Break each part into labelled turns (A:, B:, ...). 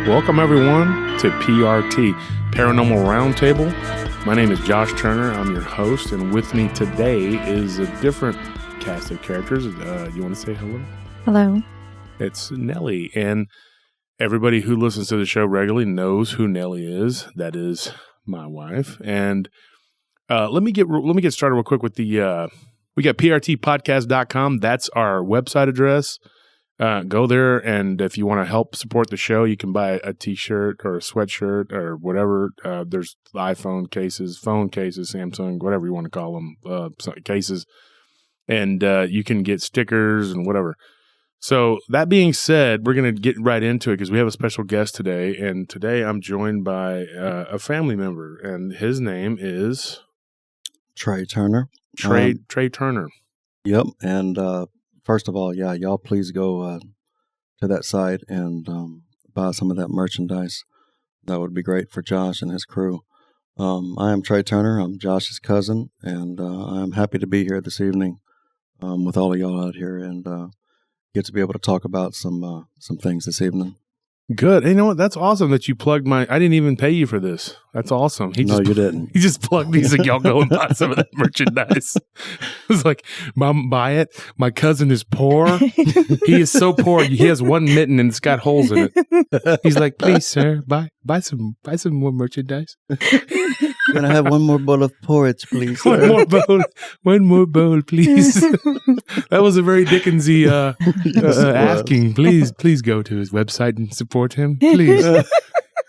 A: Welcome, everyone, to PRT, Paranormal Round Table. My name is Josh Turner. I'm your host, and with me today is a different cast of characters. You want to say hello?
B: Hello.
A: It's Nellie, and everybody who listens to the show regularly knows who Nellie is. That is my wife. And let me get started real quick with the we got prtpodcast.com. That's our website address. Go there, and if you want to help support the show, you can buy a t-shirt or a sweatshirt or whatever. There's iPhone cases, phone cases, Samsung, whatever you want to call them, cases. And you can get stickers and whatever. So that being said, we're going to get right into it because we have a special guest today. And today I'm joined by a family member, and his name is...
C: Trey Turner.
A: Trey Turner.
C: Yep, and... first of all, yeah, y'all please go to that site and buy some of that merchandise. That would be great for Josh and his crew. I am Trey Turner. I'm Josh's cousin, and I'm happy to be here this evening with all of y'all out here and get to be able to talk about some things this evening.
A: Good. Hey, you know what? That's awesome that you plugged I didn't even pay you for this. That's awesome.
C: No, you didn't.
A: He just plugged me. He's like, y'all go and buy some of that merchandise. It's like, Mom, buy it. My cousin is poor. He is so poor. He has one mitten and it's got holes in it. He's like, please, sir, buy some more merchandise.
C: Can I have one more bowl of porridge, please?
A: One more bowl, please. That was a very Dickensy asking. Please go to his website and support him, please.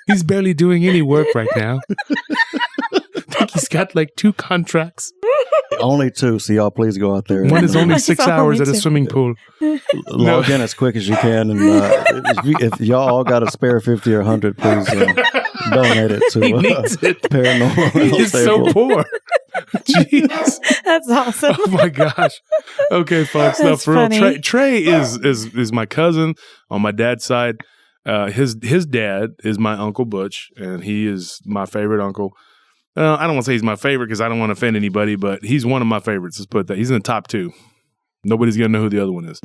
A: He's barely doing any work right now. I think he's got like 2 contracts.
C: Only 2, so y'all please go out there.
A: One is only 6 hours at a swimming pool.
C: Log in as quick as you can, and if y'all all got a spare 50 or 100, please donate it to Paranormal Round
A: He's
C: Table.
A: so poor. Jeez.
B: That's awesome.
A: Oh my gosh. Okay, folks.
B: That's
A: For real,
B: funny.
A: Trey is my cousin on my dad's side. His dad is my Uncle Butch, and he is my favorite uncle. I don't want to say he's my favorite because I don't want to offend anybody, but he's one of my favorites. Let's put that. He's in the top 2. Nobody's going to know who the other one is.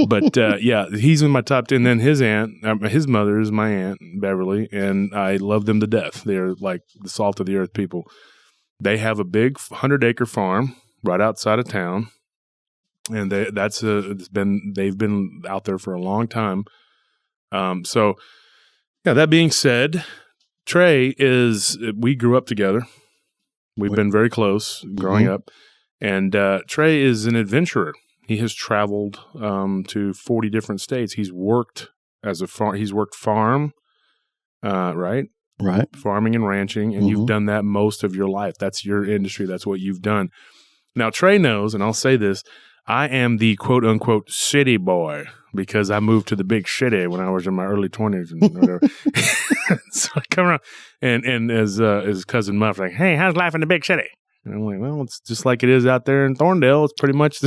A: But yeah, he's in my top 10. And then his aunt, his mother is my aunt, Beverly, and I love them to death. They're like the salt of the earth people. They have a big 100-acre farm right outside of town. And they've been out there for a long time. So yeah, that being said, Trey we grew up together. We've been very close growing up. And Trey is an adventurer. He has traveled to 40 different states. He's worked he's worked farm, right?
C: Right.
A: Farming and ranching, and you've done that most of your life. That's your industry. That's what you've done. Now, Trey knows, and I'll say this, I am the quote-unquote city boy because I moved to the big city when I was in my early 20s and whatever. So I come around, and as cousin Muff, like, hey, how's life in the big city? And I'm like, well, it's just like it is out there in Thorndale. It's pretty much,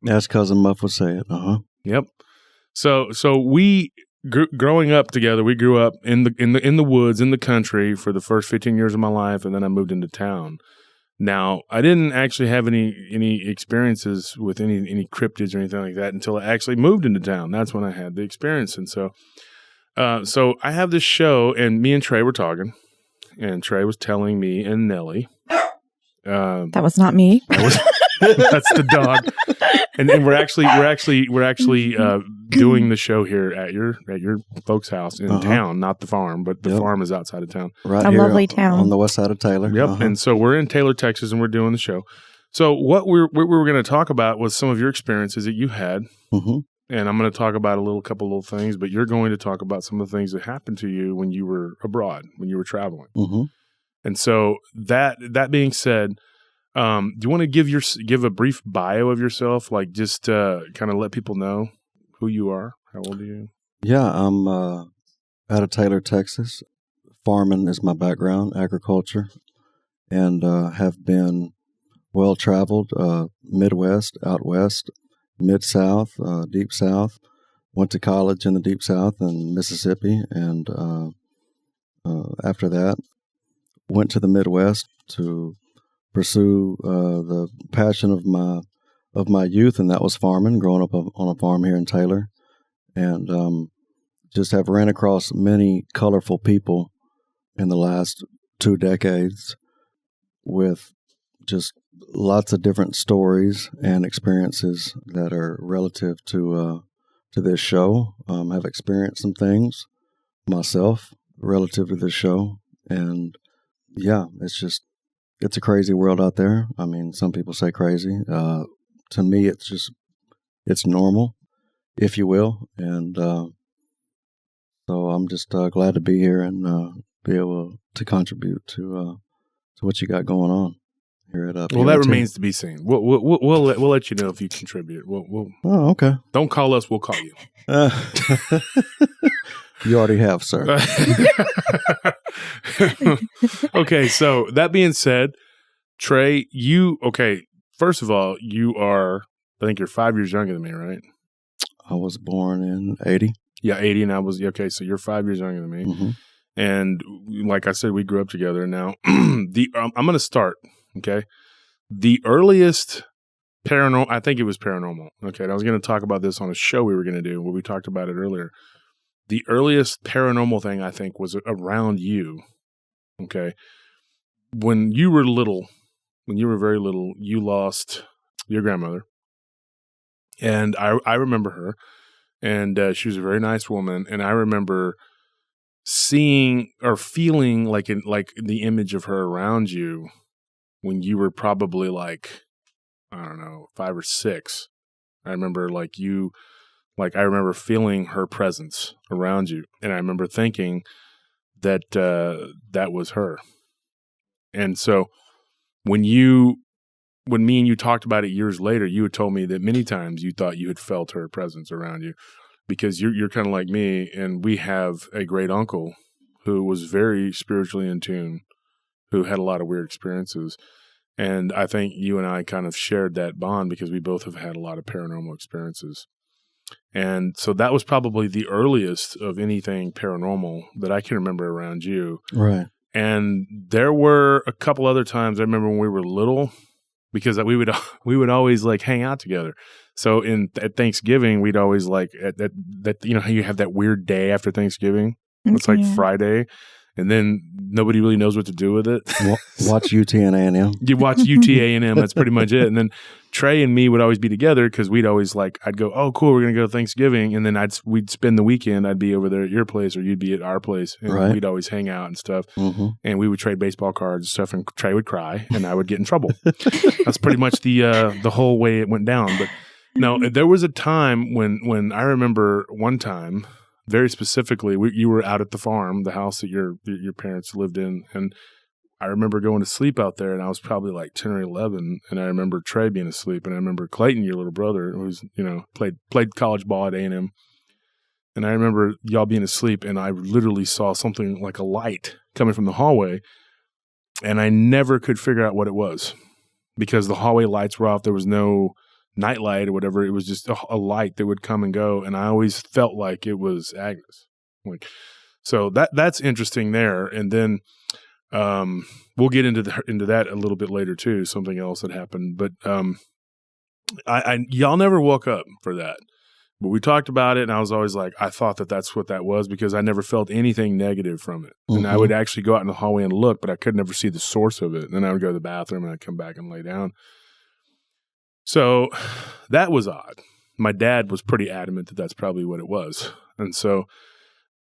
C: As Cousin Muff would say it.
A: Yep. So we growing up together, we grew up in the woods, in the country for the first 15 years of my life, and then I moved into town. Now, I didn't actually have any experiences with any cryptids or anything like that until I actually moved into town. That's when I had the experience. And so I have this show, and me and Trey were talking, and Trey was telling me and Nellie.
B: That was not me.
A: That's the dog. And we're actually doing the show here at your folks' house in town, not the farm, but the farm is outside of town.
C: Right
B: A
C: here
B: lovely town
C: on the west side of Taylor.
A: Yep. And so we're in Taylor, Texas, and we're doing the show. So what we were going to talk about was some of your experiences that you had. And I'm going to talk about a couple little things, but you're going to talk about some of the things that happened to you when you were abroad, when you were traveling. And so that being said, do you want to give a brief bio of yourself, like just kind of let people know who you are? How old are you?
C: Yeah, I'm out of Taylor, Texas. Farming is my background, agriculture, and have been well-traveled, Midwest, out West, Mid-South, Deep South. Went to college in the Deep South in Mississippi, and after that, went to the Midwest to pursue the passion of my youth, and that was farming. Growing up on a farm here in Taylor, and just have ran across many colorful people in the last 2 decades with just lots of different stories and experiences that are relative to this show. I've experienced some things myself relative to this show, and yeah, it's a crazy world out there. I mean, some people say crazy. To me, it's normal, if you will, and so I'm just glad to be here and be able to contribute to what you got going on here at
A: Well, that remains to be seen. We'll let you know if you contribute.
C: Oh, okay.
A: Don't call us. We'll call you.
C: You already have, sir.
A: Okay, so that being said, Trey, first of all, I think you're 5 years younger than me, right?
C: I was born in 80.
A: Yeah, 80, and I was, okay, so you're 5 years younger than me.
C: Mm-hmm.
A: And like I said, we grew up together. Now, I'm going to start, okay? The earliest paranormal, I think it was paranormal, okay? And I was going to talk about this on a show we were going to do where we talked about it earlier. The earliest paranormal thing, I think, was around you, okay? When you were very little, you lost your grandmother. And I remember her, and she was a very nice woman. And I remember seeing or feeling like the image of her around you when you were probably like, I don't know, 5 or 6. I remember I remember feeling her presence around you. And I remember thinking that that was her. And so when me and you talked about it years later, you had told me that many times you thought you had felt her presence around you because you're kind of like me, and we have a great uncle who was very spiritually in tune, who had a lot of weird experiences. And I think you and I kind of shared that bond because we both have had a lot of paranormal experiences. And so that was probably the earliest of anything paranormal that I can remember around you.
C: Right.
A: And there were a couple other times I remember when we were little, because we would always like hang out together. So at Thanksgiving, we'd always like that you know how you have that weird day after Thanksgiving. It's like Friday, and then nobody really knows what to do with it.
C: Watch UT and A&M.
A: You watch UT A&M. That's pretty much it. And then Trey and me would always be together because we'd always I'd go, oh, cool, we're gonna go to Thanksgiving, and then we'd spend the weekend. I'd be over there at your place, or you'd be at our place, and we'd always hang out and stuff. Mm-hmm. And we would trade baseball cards and stuff, and Trey would cry, and I would get in trouble. That's pretty much the whole way it went down. But no, there was a time when I remember one time. Very specifically, you were out at the farm, the house that your parents lived in, and I remember going to sleep out there, and I was probably like 10 or 11, and I remember Trey being asleep, and I remember Clayton, your little brother, who's played college ball at A&M, and I remember y'all being asleep, and I literally saw something like a light coming from the hallway, and I never could figure out what it was because the hallway lights were off. There was no nightlight or whatever. It was just a light that would come and go, and I always felt like it was Agnes. So that's interesting there. And then we'll get into that a little bit later too. Something else that happened, but y'all never woke up for that. But we talked about it, and I was always like, I thought that's what that was because I never felt anything negative from it. Mm-hmm. And I would actually go out in the hallway and look, but I could never see the source of it. And then I would go to the bathroom, and I'd come back and lay down. So that was odd. My dad was pretty adamant that that's probably what it was. And so,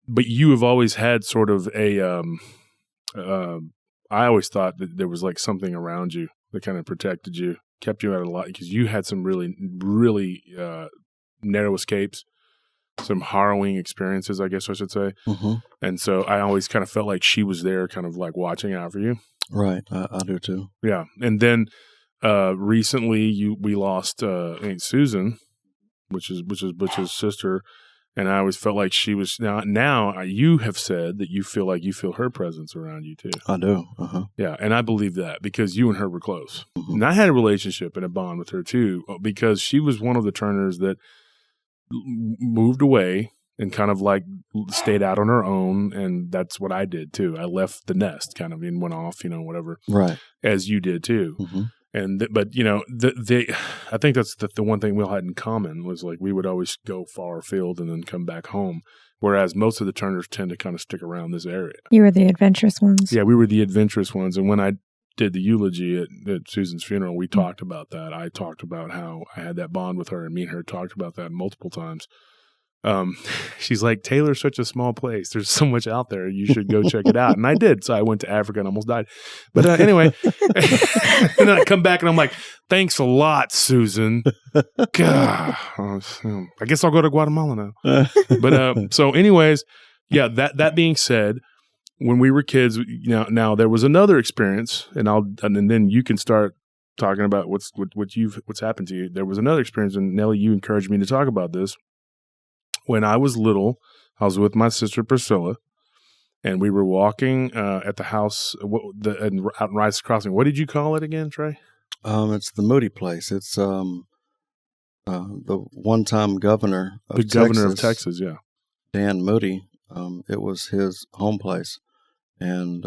A: but you have always had sort of I always thought that there was like something around you that kind of protected you, kept you out a lot because you had some really, really narrow escapes, some harrowing experiences, I guess I should say. Mm-hmm. And so I always kind of felt like she was there kind of like watching out for you.
C: Right. I do too.
A: Yeah. And then recently we lost Aunt Susan, which is Butch's sister, and I always felt like she was now you have said that you feel like you feel her presence around you too.
C: I do. Uh-huh.
A: Yeah, and I believe that because you and her were close. Mm-hmm. And I had a relationship and a bond with her too because she was one of the Turners that moved away and kind of like stayed out on her own, and that's what I did too. I left the nest kind of and went off, whatever.
C: Right.
A: As you did too. Mm-hmm. But I think that's the one thing we all had in common was like we would always go far afield and then come back home. Whereas most of the Turners tend to kind of stick around this area.
B: You were the adventurous ones.
A: Yeah, we were the adventurous ones. And when I did the eulogy at Susan's funeral, we talked about that. I talked about how I had that bond with her, and me and her talked about that multiple times. She's like, Taylor's such a small place. There's so much out there. You should go check it out. And I did. So I went to Africa and almost died. But anyway, and then I come back and I'm like, thanks a lot, Susan. God, I guess I'll go to Guatemala now. But so anyways, yeah, that being said, when we were kids, now there was another experience, and then you can start talking about what's happened to you. There was another experience, and Nellie, you encouraged me to talk about this. When I was little, I was with my sister Priscilla, and we were walking at the house out in Rice Crossing. What did you call it again, Trey?
C: It's the Moody place. It's the one-time governor of Texas. The governor of Texas,
A: yeah.
C: Dan Moody. It was his home place, and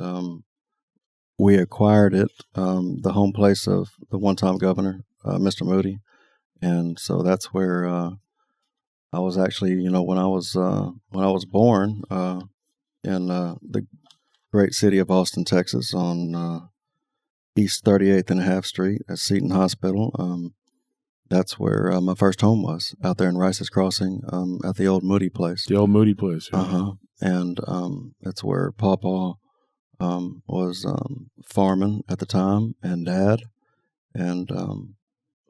C: we acquired it, the home place of the one-time governor, Mr. Moody, and so that's where I was actually, when I was born in the great city of Austin, Texas, on East 38th and a half Street at Seton Hospital. That's where my first home was, out there in Rice's Crossing, at the old Moody place.
A: The old Moody place, yeah.
C: Uh-huh. And that's where Pawpaw was farming at the time, and Dad. And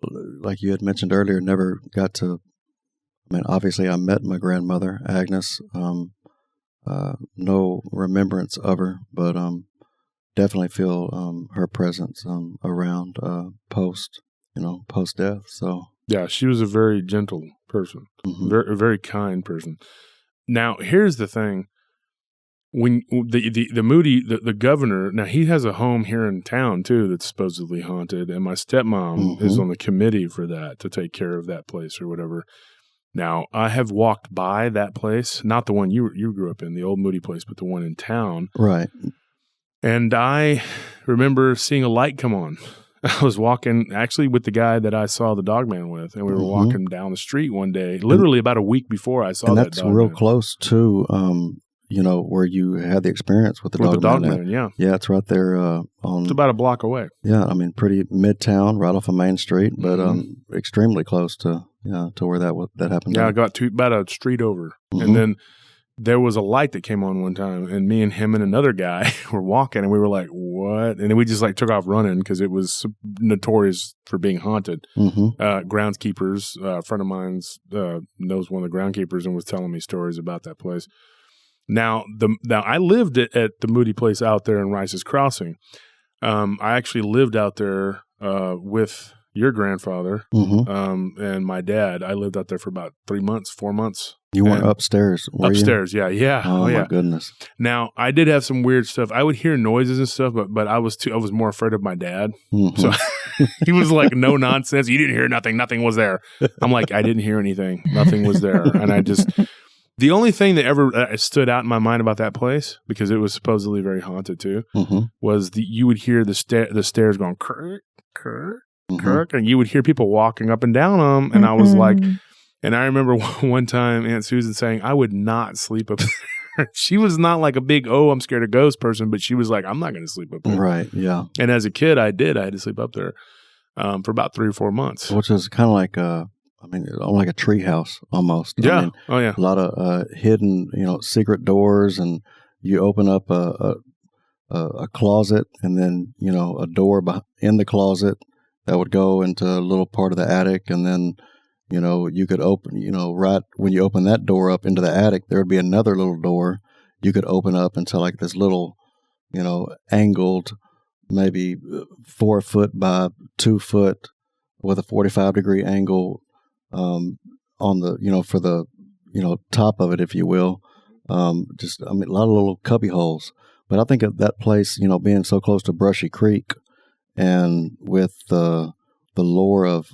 C: like you had mentioned earlier, never got to, obviously I met my grandmother, Agnes. No remembrance of her, but definitely feel her presence around post-death. So
A: yeah, she was a very gentle person, very, very kind person. Now, here's the thing. When the Moody, the governor, now he has a home here in town too that's supposedly haunted, and my stepmom is on the committee for that to take care of that place or whatever. Now, I have walked by that place, not the one you grew up in, the old Moody place, but the one in town.
C: Right.
A: And I remember seeing a light come on. I was walking actually with the guy that I saw the Dogman with, and we were walking down the street one day, literally about a week before I saw that Dogman.
C: And that's real close to, where you had the experience with the Dogman.
A: Yeah.
C: Yeah, it's right there
A: it's about a block away.
C: Yeah, pretty midtown, right off of Main Street, but extremely close to where that happened.
A: Yeah, I got to about a street over. And then there was a light that came on one time, and me and him and another guy were walking, and we were like, what? And then we just took off running because it was notorious for being haunted. Groundskeepers, a friend of mine's knows one of the groundskeepers and was telling me stories about that place. Now I lived at the Moody place out there in Rice's Crossing. I actually lived out there with your grandfather and my dad. I lived out there for about 4 months.
C: You weren't upstairs, were
A: upstairs, you? Yeah.
C: Oh my goodness.
A: Now, I did have some weird stuff. I would hear noises and stuff, but I was more afraid of my dad. So he was like, no nonsense. You didn't hear nothing. Nothing was there. I'm like, I didn't hear anything. Nothing was there. And the only thing that ever stood out in my mind about that place, because it was supposedly very haunted too, was you would hear the stairs going kirk, kirk, kirk, and you would hear people walking up and down them. And I was like, and I remember one time Aunt Susan saying, I would not sleep up there. She was not like a big, I'm scared of ghosts person, but she was like, I'm not going to sleep up there.
C: Right, yeah.
A: And as a kid, I had to sleep up there for about 3 or 4 months.
C: Which is kind of like like a tree house almost.
A: Yeah. A
C: lot of hidden, secret doors, and you open up a closet, and then, a door in the closet that would go into a little part of the attic, and then, you could open, right when you open that door up into the attic, there would be another little door you could open up into like this little, angled, maybe 4 foot by 2 foot with a 45-degree angle on the, for the, top of it, if you will. A lot of little cubby holes. But I think of that place, being so close to Brushy Creek, and with the lore of,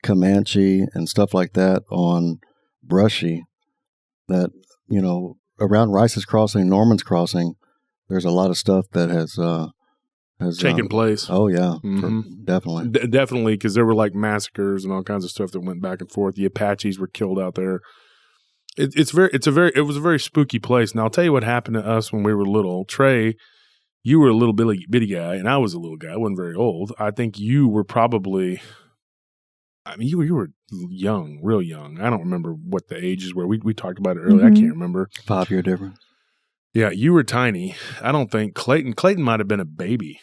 C: Comanche and stuff like that on Brushy, that, around Rice's Crossing, Norman's Crossing, there's a lot of stuff that has has
A: taken place.
C: Oh yeah, definitely,
A: definitely, because there were like massacres and all kinds of stuff that went back and forth. The Apaches were killed out there. It was a very spooky place. And I'll tell you what happened to us when we were little. Trey, you were a little bitty guy, and I was a little guy. I wasn't very old. I think you were probably. I mean, you were young, real young. I don't remember what the ages were. We talked about it earlier. I can't remember.
C: 5-year difference.
A: Yeah, you were tiny. I don't think Clayton might have been a baby.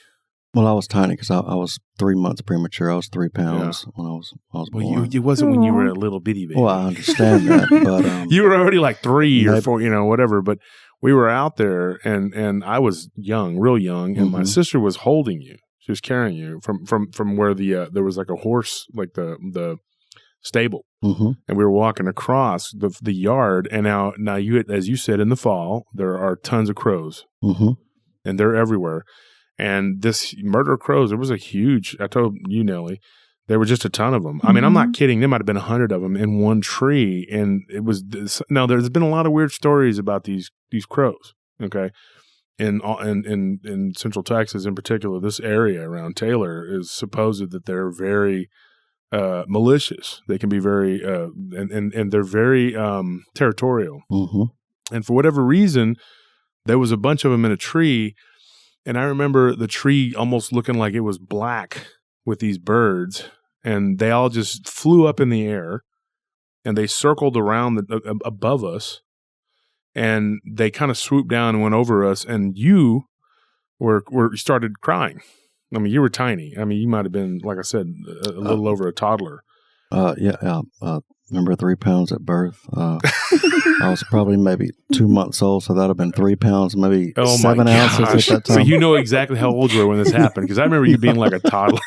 C: Well, I was tiny because I was 3 months premature. I was 3 pounds when I was born.
A: Well, it wasn't when you were a little bitty baby.
C: Well, I understand that, but
A: you were already like 3 or 4, whatever. But we were out there, and I was young, real young, and my sister was holding you. She was carrying you from where there was like a horse, like the stable, and we were walking across the yard. And now you, as you said, in the fall there are tons of crows, and they're everywhere. And this murder of crows, there was a huge. I told you, Nellie, there were just a ton of them. I mean, I'm not kidding. There might have been 100 of them in one tree, and it was. Now, there's been a lot of weird stories about these crows. Okay. In Central Texas, in particular, this area around Taylor is supposed that they're very malicious. They can be very and they're very territorial. And for whatever reason, there was a bunch of them in a tree, and I remember the tree almost looking like it was black with these birds, and they all just flew up in the air, and they circled around above us. And they kind of swooped down and went over us, and you were started crying. I mean, you were tiny. I mean, you might have been, like I said, a little over a toddler.
C: Remember 3 pounds at birth. I was probably maybe 2 months old, so that would have been 3 pounds, maybe 7 ounces at that time.
A: So you know exactly how old you were when this happened, because I remember you being like a toddler.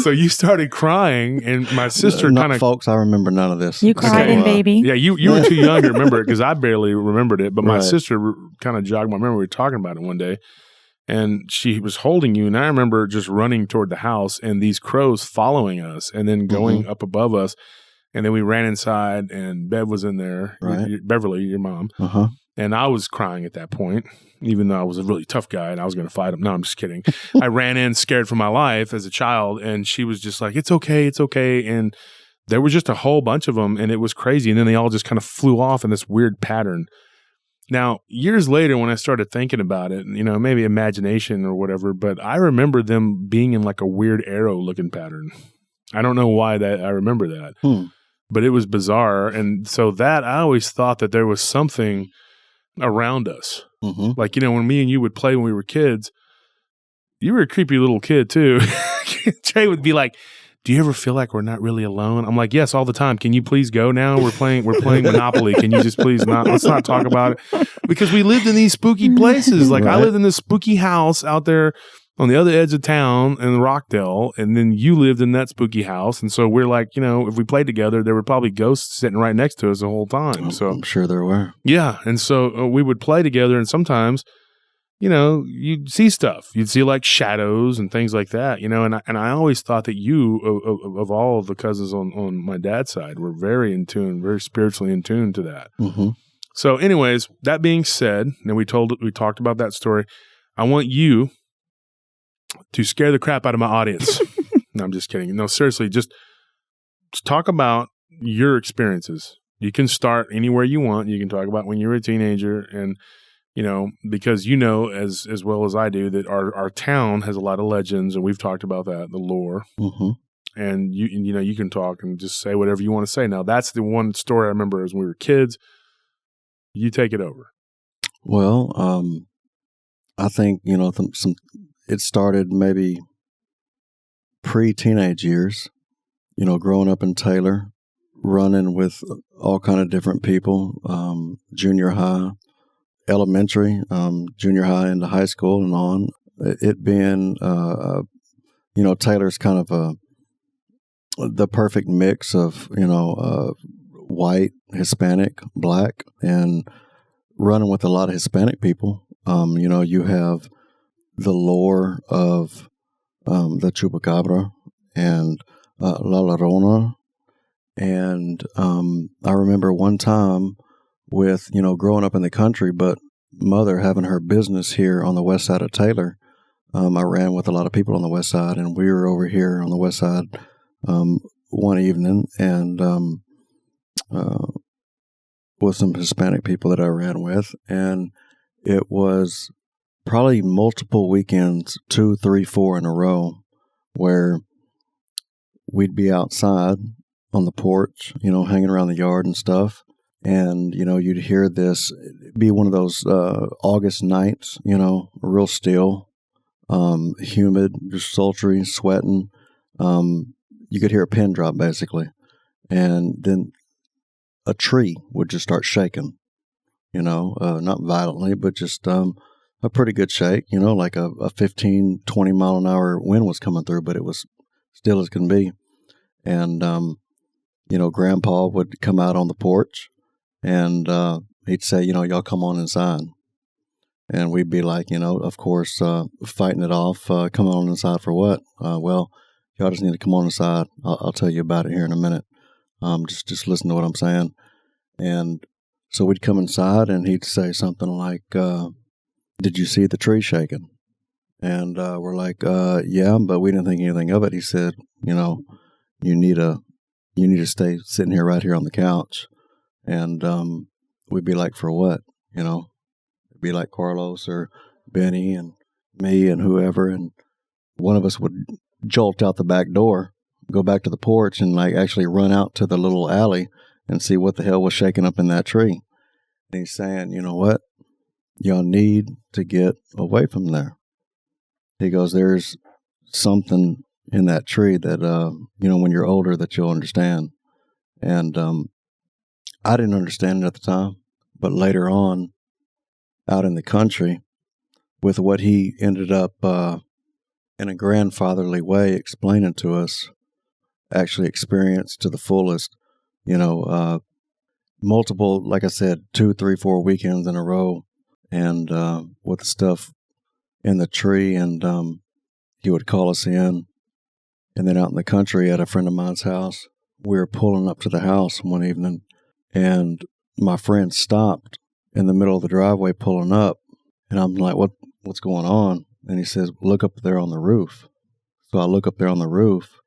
A: So you started crying, and my sister kind of...
C: Folks, I remember none of this.
B: You crying, baby.
A: Yeah, you were too young to remember it, because I barely remembered it, but my sister kind of jogged my memory. We were talking about it one day, and she was holding you, and I remember just running toward the house, and these crows following us, and then going up above us, and then we ran inside, and Bev was in there, Beverly, your mom, and I was crying at that point, even though I was a really tough guy and I was going to fight him. No, I'm just kidding. I ran in scared for my life as a child, and she was just like, it's okay. And there was just a whole bunch of them, and it was crazy. And then they all just kind of flew off in this weird pattern. Now, years later, when I started thinking about it, maybe imagination or whatever, but I remember them being in like a weird arrow looking pattern. I don't know why I remember that, but it was bizarre. And so that I always thought that there was something around us. Like, when me and you would play when we were kids, you were a creepy little kid too. Trey would be like, do you ever feel like we're not really alone? I'm like, yes, all the time. Can you please go now? We're playing Monopoly. Can you just please let's not talk about it? Because we lived in these spooky places. Like I lived in this spooky house out there on the other edge of town in Rockdale, and then you lived in that spooky house. And so we're like, if we played together, there were probably ghosts sitting right next to us the whole time. So
C: I'm sure there were.
A: Yeah. And so we would play together, and sometimes, you'd see stuff. You'd see like shadows and things like that, and I always thought that you, of all of the cousins on my dad's side, were very in tune, very spiritually in tune to that. So anyways, that being said, and we talked about that story, I want you to scare the crap out of my audience. No, I'm just kidding. No, seriously, just talk about your experiences. You can start anywhere you want. You can talk about when you were a teenager, and because as well as I do that our town has a lot of legends, and we've talked about that, the lore. And you can talk and just say whatever you want to say. Now, that's the one story I remember as we were kids. You take it over.
C: Well, I think it started maybe pre-teenage years, growing up in Taylor, running with all kind of different people, junior high, elementary, junior high into high school and on. It being, Taylor's kind of the perfect mix of, white, Hispanic, black, and running with a lot of Hispanic people. You have the lore of the Chupacabra and La Llorona. And I remember one time with, growing up in the country, but mother having her business here on the west side of Taylor, I ran with a lot of people on the west side, and we were over here on the west side one evening, and with some Hispanic people that I ran with, and it was probably multiple weekends, 2, 3, 4 in a row, where we'd be outside on the porch, hanging around the yard and stuff. And, you'd hear this, it'd be one of those August nights, real still, humid, just sultry, sweating. You could hear a pin drop, basically. And then a tree would just start shaking, not violently, but just a pretty good shake, like a 15, 20 mile an hour wind was coming through, but it was still as can be. And, Grandpa would come out on the porch and he'd say, y'all come on inside. And we'd be like, of course, fighting it off. Come on inside for what? Well, y'all just need to come on inside. I'll tell you about it here in a minute. Just listen to what I'm saying. And so we'd come inside and he'd say something like, did you see the tree shaking? And we're like, yeah, but we didn't think anything of it. He said, you need to stay sitting here right here on the couch. And we'd be like, for what? It'd be like Carlos or Benny and me and whoever. And one of us would jolt out the back door, go back to the porch, and actually run out to the little alley and see what the hell was shaking up in that tree. And he's saying, you know what? Y'all need to get away from there. He goes, there's something in that tree that, when you're older that you'll understand. And I didn't understand it at the time, but later on, out in the country, with what he ended up in a grandfatherly way explaining to us, actually experienced to the fullest, multiple, like I said, 2, 3, 4 weekends in a row, and with the stuff in the tree, and he would call us in. And then out in the country at a friend of mine's house, we were pulling up to the house one evening, and my friend stopped in the middle of the driveway pulling up, and I'm like, what's going on? And he says, look up there on the roof. So I look up there on the roof,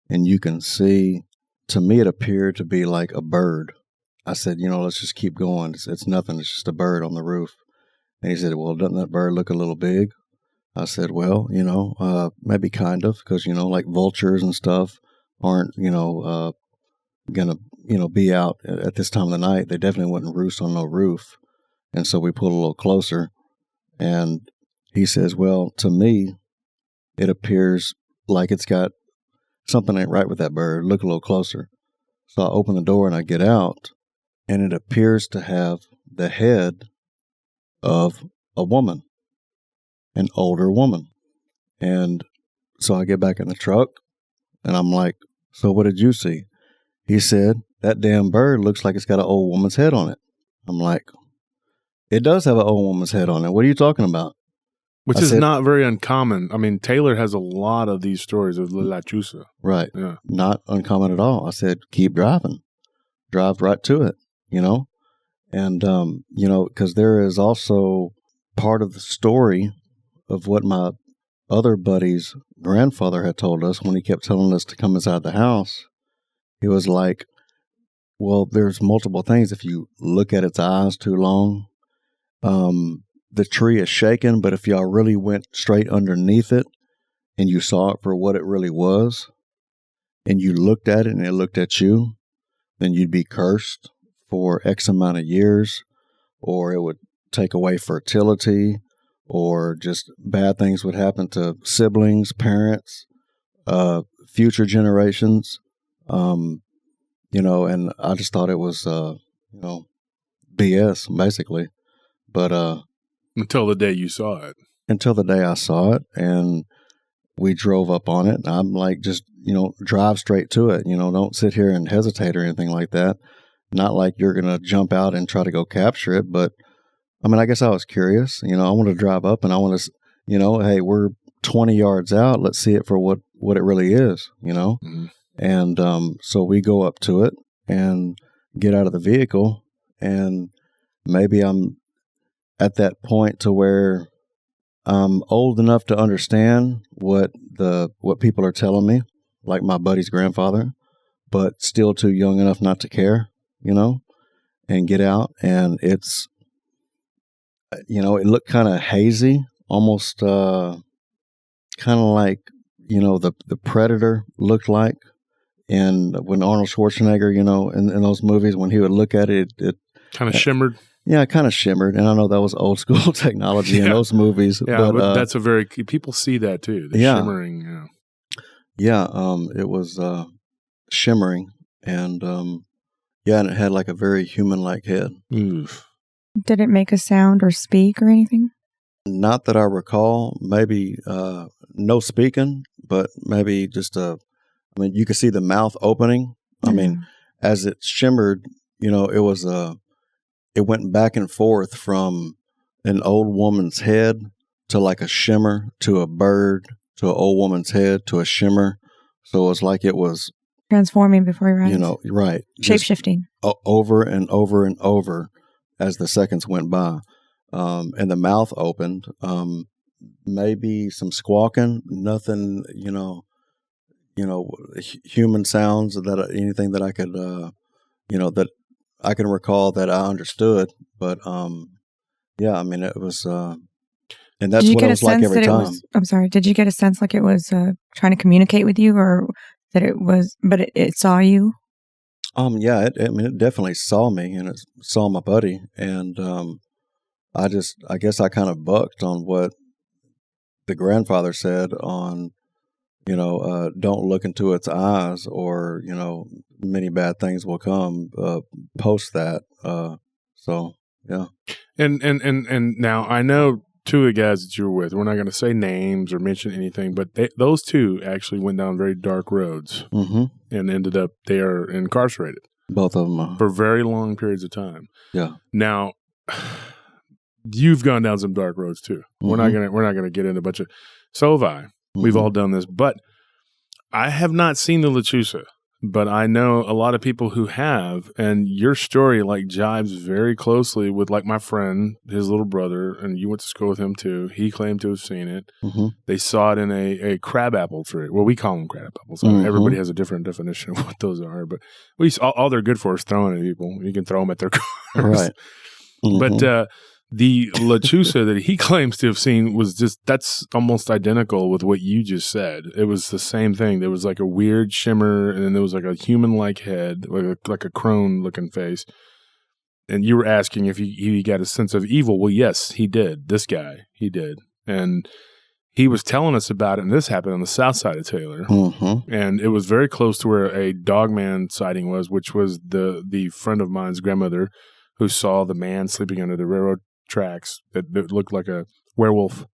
C: and you can see, to me it appeared to be like a bird. I said, let's just keep going. It's nothing. It's just a bird on the roof. And he said, well, doesn't that bird look a little big? I said, well, maybe kind of, because, like vultures and stuff aren't, going to, be out at this time of the night. They definitely wouldn't roost on no roof. And so we pulled a little closer, and he says, well, to me, it appears like it's got something ain't right with that bird. Look a little closer. So I open the door and I get out, and it appears to have the head of a woman, an older woman. And so I get back in the truck, and I'm like, so what did you see? He said, that damn bird looks like it's got an old woman's head on it. I'm like, it does have an old woman's head on it. What are you talking about?
A: Which is not very uncommon. I mean, Taylor has a lot of these stories of La Chusa.
C: Right.
A: Yeah.
C: Not uncommon at all. I said, keep driving. Drive right to it, And, because there is also part of the story of what my other buddy's grandfather had told us when he kept telling us to come inside the house. He was like, well, there's multiple things. If you look at its eyes too long, the tree is shaking, but if y'all really went straight underneath it and you saw it for what it really was, and you looked at it and it looked at you, then you'd be cursed for X amount of years, or it would take away fertility, or just bad things would happen to siblings, parents, future generations, and I just thought it was, BS, basically. But
A: until the day you saw it.
C: Until the day I saw it, and we drove up on it. And I'm like, just, drive straight to it. Don't sit here and hesitate or anything like that. Not like you're going to jump out and try to go capture it. But, I guess I was curious. I want to drive up, and I want to, hey, we're 20 yards out. Let's see it for what it really is,
A: Mm-hmm.
C: And so we go up to it and get out of the vehicle, and maybe I'm at that point to where I'm old enough to understand what people are telling me, like my buddy's grandfather, but still too young enough not to care, and get out. And it's, it looked kind of hazy, almost kind of like, the Predator looked like. And when Arnold Schwarzenegger, in those movies, when he would look at it, it
A: kind of shimmered.
C: Yeah, it kind of shimmered. And I know that was old school technology in those movies.
A: Yeah, but that's people see that too. The shimmering.
C: Yeah, it was shimmering. And and it had like a very human-like head.
A: Oof.
B: Did it make a sound or speak or anything?
C: Not that I recall. Maybe no speaking, but maybe just you could see the mouth opening. I mean, as it shimmered, it went back and forth from an old woman's head to like a shimmer to a bird to an old woman's head to a shimmer. So it was like it was
B: transforming before your eyes.
C: Right.
B: Shape-shifting.
C: Over and over and over as the seconds went by. And the mouth opened. Maybe some squawking, nothing, human sounds anything that I could, that I can recall that I understood. But, it was, and that's what it was like every time.
B: I'm sorry. Did you get a sense like it was trying to communicate with you, or that it was, but it saw you?
C: Yeah, it definitely saw me, and it saw my buddy. And, I guess I kind of bucked on what the grandfather said on, don't look into its eyes, or, many bad things will come post that. So, yeah.
A: And now I know two of the guys that you were with, we're not going to say names or mention anything, but those two actually went down very dark roads and ended up, they are incarcerated.
C: Both of them.
A: For very long periods of time.
C: Yeah.
A: Now, you've gone down some dark roads too. We're not gonna get into a bunch of. So have I. We've all done this, but I have not seen the Lechuza. But I know a lot of people who have, and your story like jives very closely with like my friend, his little brother, and you went to school with him too. He claimed to have seen it. They saw it in a crabapple tree. Well, we call them crab apples. Everybody has a different definition of what those are, but all they're good for is throwing at people. You can throw them at their cars,
C: right?
A: But the Lechuza that he claims to have seen was that's almost identical with what you just said. It was the same thing. There was like a weird shimmer, and then there was like a human-like head, like a crone-looking face. And you were asking if he got a sense of evil. Well, yes, he did. This guy, he did. And he was telling us about it, and this happened on the south side of Taylor. And it was very close to where a dogman sighting was, which was the friend of mine's grandmother who saw the man sleeping under the railroad tracks that looked like a werewolf.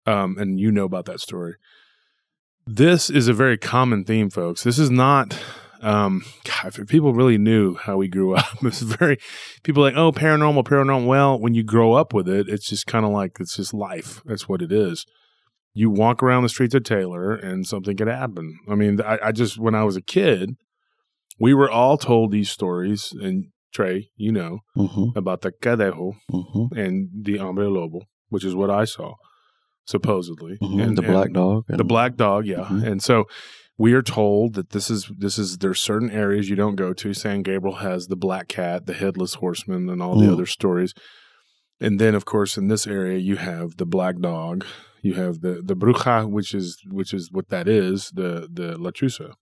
A: And you know about that story. This is a very common theme, folks. This is not, if people really knew how we grew up, it's very, people are like, oh, paranormal. Well, when you grow up with it, it's just kind of like, it's just life. That's what it is. You walk around the streets of Taylor and something could happen. I mean, I just, when I was a kid, we were all told these stories, and Trey, about the Cadejo and the Hombre Lobo, which is what I saw, supposedly.
C: And the black dog.
A: The black dog, yeah. And so we are told that there's certain areas you don't go to. San Gabriel has the black cat, the headless horseman, and all the other stories. And then, of course, in this area, you have the black dog. You have the bruja, which is what that is, the Lechuza.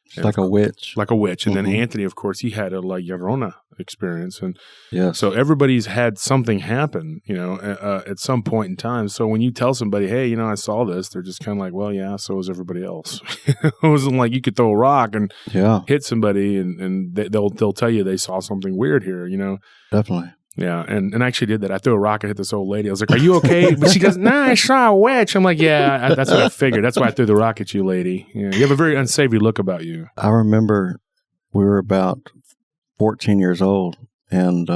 C: It's like a witch.
A: Like a witch. And then Anthony, of course, he had a La Llorona experience. And
C: yes.
A: So everybody's had something happen, at some point in time. So when you tell somebody, hey, I saw this, they're just kind of like, well, yeah, so is everybody else. It wasn't like you could throw a rock and hit somebody and they'll tell you they saw something weird here,
C: Definitely.
A: Yeah, and I actually did that. I threw a rock and hit this old lady. I was like, are you okay? But she goes, nah, I saw a witch. I'm like, yeah, that's what I figured. That's why I threw the rock at you, lady. Yeah, you have a very unsavory look about you.
C: I remember we were about 14 years old and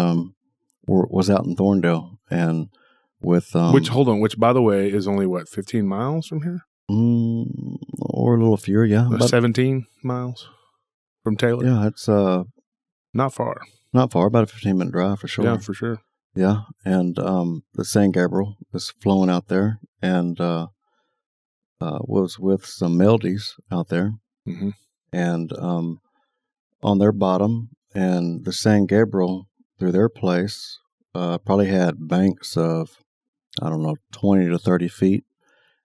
C: was out in Thorndale and with...
A: which, by the way, is only, 15 miles from here?
C: Or a little fewer, yeah.
A: 17 miles from Taylor?
C: Yeah, it's...
A: not far.
C: Not far, about a 15-minute drive for sure.
A: Yeah, for sure.
C: Yeah, and the San Gabriel was flowing out there, and was with some Meldies out there,
A: Mm-hmm.
C: and on their bottom, and the San Gabriel through their place probably had banks of, I don't know, 20 to 30 feet,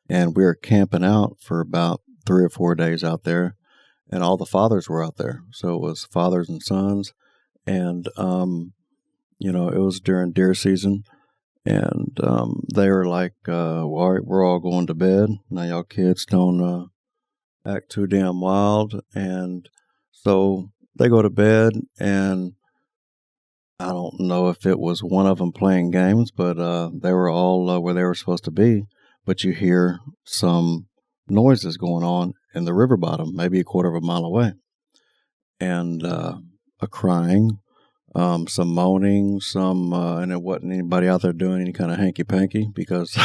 C: and we were camping out for about 3 or 4 days out there, and all the fathers were out there, so it was fathers and sons, and it was during deer season. And they were like, well, all right, we're all going to bed. Now, y'all kids don't act too damn wild. And so they go to bed, and I don't know if it was one of them playing games, but they were all where they were supposed to be. But you hear some noises going on in the river bottom, maybe a quarter of a mile away. And a crying, some moaning, and it wasn't anybody out there doing any kind of hanky-panky because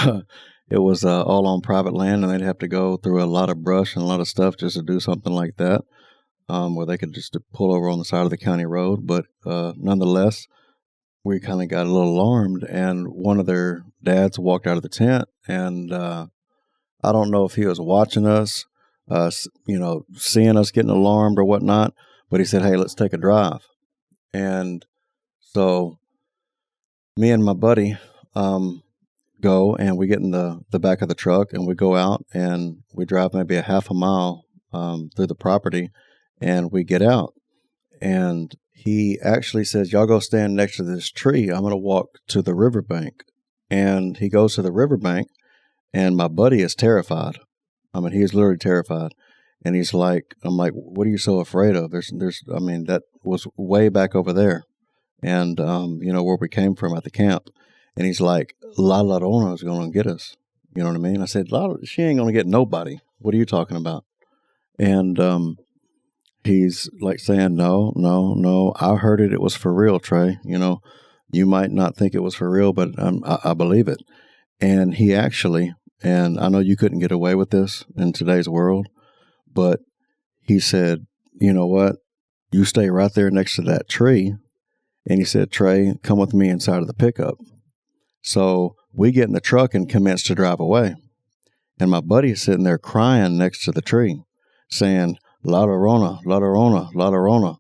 C: it was all on private land, and they'd have to go through a lot of brush and a lot of stuff just to do something like that, where they could just pull over on the side of the county road. But nonetheless, we kind of got a little alarmed, and one of their dads walked out of the tent, and I don't know if he was watching us, seeing us getting alarmed or whatnot, but he said, hey, let's take a drive. And so me and my buddy go, and we get in the back of the truck, and we go out, and we drive maybe a half a mile through the property, and we get out. And he actually says, y'all go stand next to this tree. I'm going to walk to the riverbank. And he goes to the riverbank, and my buddy is terrified. I mean, he is literally terrified. And he's like, I'm like, what are you so afraid of? That was way back over there. And, where we came from at the camp. And he's like, La Llorona is going to get us. You know what I mean? I said, she ain't going to get nobody. What are you talking about? And he's like saying, no. I heard it. It was for real, Trey. You might not think it was for real, but I believe it. And he actually, and I know you couldn't get away with this in today's world, but he said, you know what? You stay right there next to that tree. And he said, Trey, come with me inside of the pickup. So we get in the truck and commence to drive away. And my buddy is sitting there crying next to the tree, saying, La Llorona, La Llorona, La Llorona.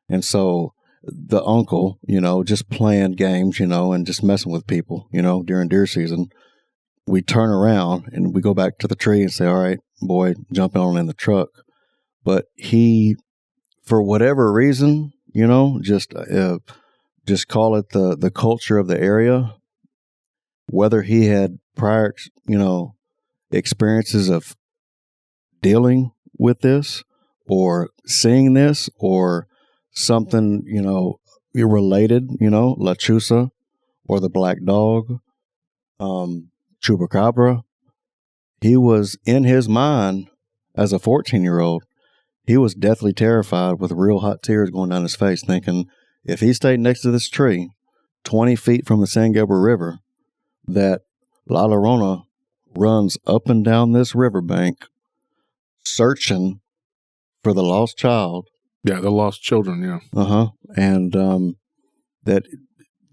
C: And so the uncle, just playing games, and just messing with people, during deer season, we turn around and we go back to the tree and say, all right, boy, jump on in the truck. But he, for whatever reason, just call it the culture of the area, whether he had prior, experiences of dealing with this or seeing this or something, related, La Chusa or the Black Dog, Chupacabra. He was in his mind as a 14-year-old. He was deathly terrified with real hot tears going down his face, thinking if he stayed next to this tree 20 feet from the San Gabriel River, that La Llorona runs up and down this riverbank searching for the lost child.
A: Yeah, the lost children, yeah.
C: Uh-huh. And that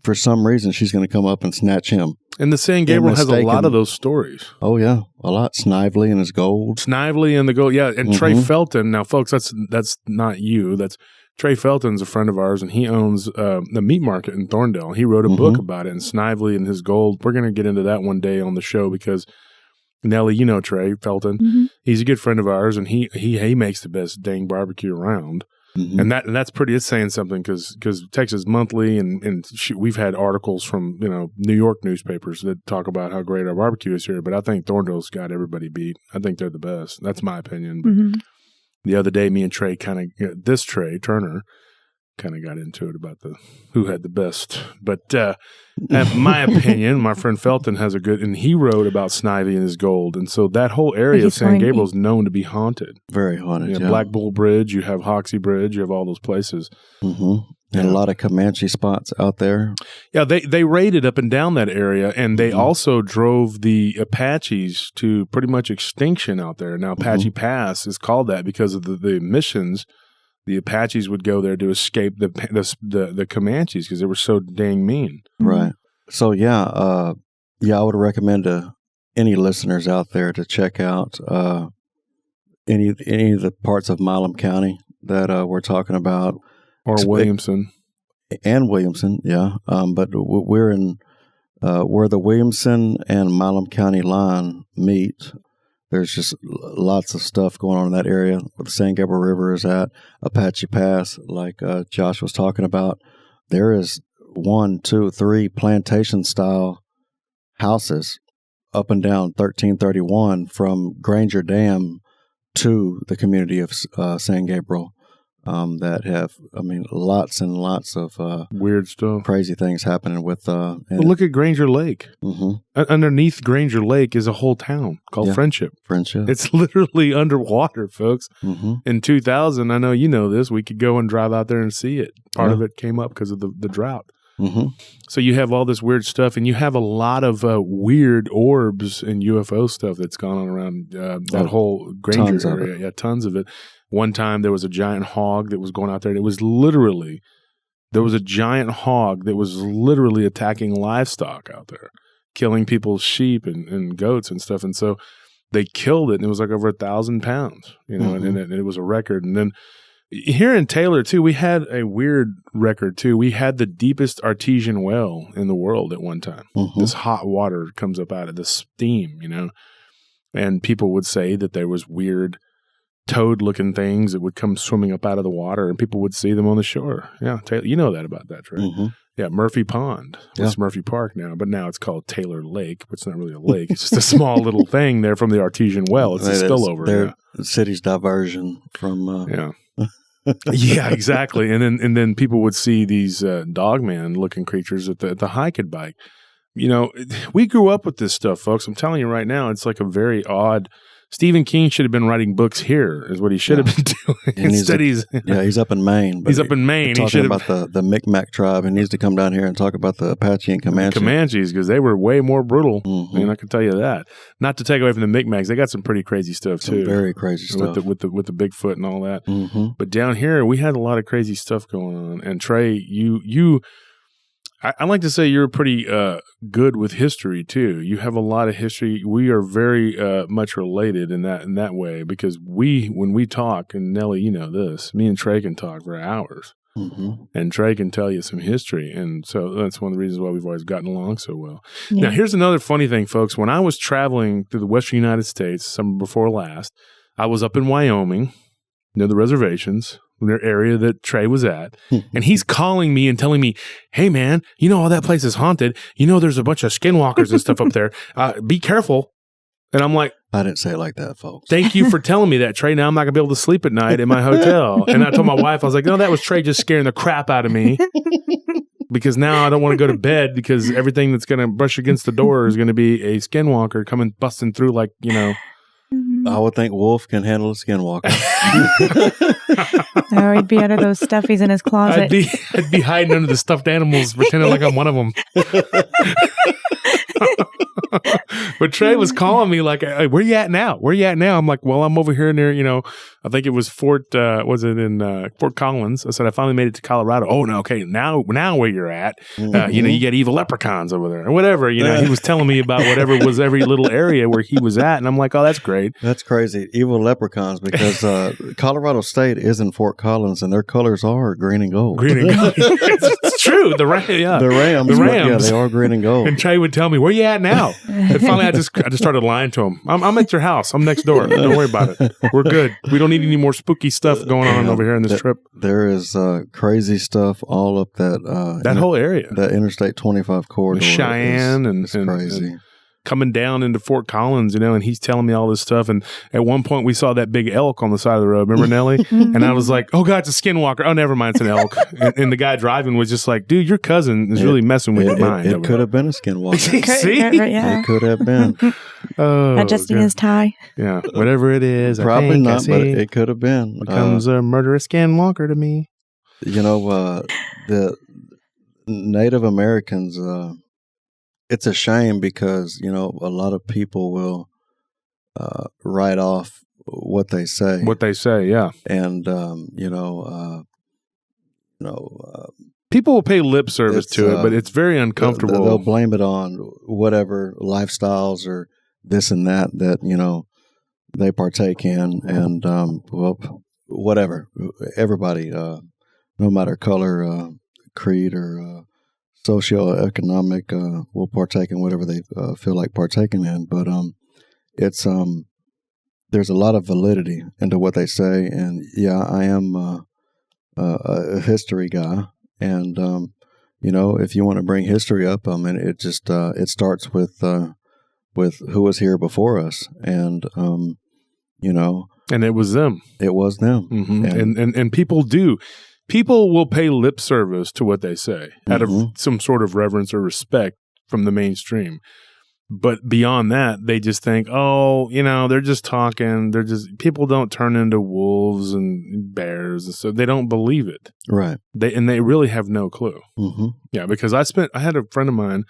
C: for some reason she's going to come up and snatch him.
A: And the San Gabriel has a lot of those stories.
C: Oh, yeah. A lot. Snively and his gold.
A: Snively and the gold, yeah. And Trey Felton. Now, folks, that's not you. That's Trey Felton's a friend of ours, and he owns the meat market in Thorndale. He wrote a book about it, and Snively and his gold. We're going to get into that one day on the show because, Nellie, you know Trey Felton. Mm-hmm. He's a good friend of ours, and he makes the best dang barbecue around. Mm-hmm. And that's pretty. It's saying something because Texas Monthly and we've had articles from New York newspapers that talk about how great our barbecue is here. But I think Thorndale's got everybody beat. I think they're the best. That's my opinion. But the other day, me and Trey this Trey Turner kind of got into it about who had the best. But in my opinion, my friend Felton has and he wrote about Snivy and his gold. And so that whole area of San Gabriel is known to be haunted.
C: Very haunted,
A: yeah. Black Bull Bridge, you have Hoxie Bridge, you have all those places.
C: Mm-hmm. And a lot of Comanche spots out there.
A: Yeah, they raided up and down that area, and they also drove the Apaches to pretty much extinction out there. Now, Apache Pass is called that because of the emissions the Apaches would go there to escape the Comanches because they were so dang mean.
C: Right. So I would recommend to any listeners out there to check out any of the parts of Milam County that we're talking about,
A: Or Williamson.
C: And Williamson, yeah. But we're in where the Williamson and Milam County line meet. There's just lots of stuff going on in that area. Where the San Gabriel River is at, Apache Pass, like Josh was talking about. There is 1, 2, 3 plantation-style houses up and down 1331 from Granger Dam to the community of San Gabriel that have, lots and lots of
A: weird stuff,
C: crazy things happening with.
A: Well, look at Granger Lake.
C: Mm-hmm.
A: Underneath Granger Lake is a whole town called Friendship.
C: It's
A: literally underwater, folks.
C: Mm-hmm.
A: In 2000, I know you know this, we could go and drive out there and see it. Part of it came up because of the drought.
C: Mm-hmm.
A: So you have all this weird stuff, and you have a lot of weird orbs and UFO stuff that's gone on around that whole Granger area. Yeah, tons of it. One time there was a giant hog that was going out there. And there was a giant hog that was literally attacking livestock out there, killing people's sheep and goats and stuff. And so they killed it, and it was like over 1,000 pounds, and it was a record. And then here in Taylor, too, we had a weird record, too. We had the deepest artesian well in the world at one time.
C: Mm-hmm.
A: This hot water comes up out of the steam, and people would say that there was weird toad-looking things that would come swimming up out of the water, and people would see them on the shore. Yeah, Taylor, you know that about that, Trey.
C: Mm-hmm.
A: Yeah, Murphy Pond. It's Murphy Park now, but now it's called Taylor Lake, but it's not really a lake. It's just a small little thing there from the artesian well. It's a spillover.
C: The city's diversion from...
A: Yeah, exactly. And then people would see these dogman-looking creatures at the hike and bike. We grew up with this stuff, folks. I'm telling you right now, it's like a very odd... Stephen King should have been writing books here, is what he should have been doing. Instead, he's
C: up in Maine.
A: He's up in Maine.
C: He's talking about the Micmac tribe. He needs to come down here and talk about the Apache and
A: Comanches, because they were way more brutal.
C: Mm-hmm.
A: And I can tell you that. Not to take away from the Micmacs, they got some pretty crazy stuff too.
C: Very crazy stuff
A: with the Bigfoot and all that.
C: Mm-hmm.
A: But down here, we had a lot of crazy stuff going on. And Trey, I like to say you're pretty good with history too. You have a lot of history. We are very much related in that way, because when we talk, and Nellie, you know this, me and Trey can talk for hours, and Trey can tell you some history, and so that's one of the reasons why we've always gotten along so well. Yeah. Now, here's another funny thing, folks. When I was traveling through the Western United States, summer before last, I was up in Wyoming near the reservations. Their area that Trey was at, and he's calling me and telling me, "Hey man, all that place is haunted. There's a bunch of skinwalkers and stuff up there. Be careful." And I'm like,
C: I didn't say it like that, folks.
A: Thank you for telling me that, Trey. Now I'm not gonna be able to sleep at night in my hotel. And I told my wife, I was like, "No, that was Trey just scaring the crap out of me." Because now I don't want to go to bed, because everything that's going to brush against the door is going to be a skinwalker coming busting through, like,
C: I would think Wolf can handle a skinwalker.
B: Oh, he'd be out of those stuffies in his closet.
A: I'd be hiding under the stuffed animals, pretending like I'm one of them. But Trey was calling me like, "Hey, where you at now? Where you at now?" I'm like, "Well, I'm over here near, I think it was Fort Collins." I said, "I finally made it to Colorado." "Oh, no, okay, now where you're at, you got evil leprechauns over there," or whatever. He was telling me about whatever was every little area where he was at, and I'm like, "Oh, that's great."
C: That's crazy, evil leprechauns, because Colorado State is in Fort Collins, and their colors are green and gold.
A: Green and gold. It's true. The Rams.
C: Yeah, they are green and gold.
A: And Trey would tell me, "Where you at now?" And finally, I just started lying to him. I'm at your house. I'm next door. Don't worry about it. We're good. We don't need any more spooky stuff going on over here on this trip.
C: There is crazy stuff all up that
A: whole area.
C: That Interstate 25 corridor.
A: Cheyenne and
C: crazy.
A: And coming down into Fort Collins, and he's telling me all this stuff. And at one point, we saw that big elk on the side of the road. Remember, Nellie? And I was like, "Oh, God, it's a skinwalker." "Oh, never mind, it's an elk." And the guy driving was just like, "Dude, your cousin is really messing with your mind."
C: It could have been a skinwalker.
A: See?
B: Yeah.
C: It could have been.
B: Adjusting his tie.
A: Yeah, whatever it is.
C: Probably not, but it could have been.
A: Becomes a murderous skinwalker to me.
C: The Native Americans... it's a shame, because a lot of people will write off what they say.
A: What they say, yeah.
C: And
A: people will pay lip service to it, but it's very uncomfortable.
C: They'll blame it on whatever lifestyles or this and that they partake in, and whatever. Everybody, no matter color, creed, or socioeconomic, will partake in whatever they feel like partaking in. But it's there's a lot of validity into what they say, and yeah, I am a history guy, and if you want to bring history up, I mean, it just it starts with who was here before us, and
A: and it was them.
C: It was them,
A: and people will pay lip service to what they say out of some sort of reverence or respect from the mainstream. But beyond that, they just think, they're just talking. People don't turn into wolves and bears, and so they don't believe it.
C: Right.
A: They really have no clue.
C: Mm-hmm.
A: Yeah, because I had a friend of mine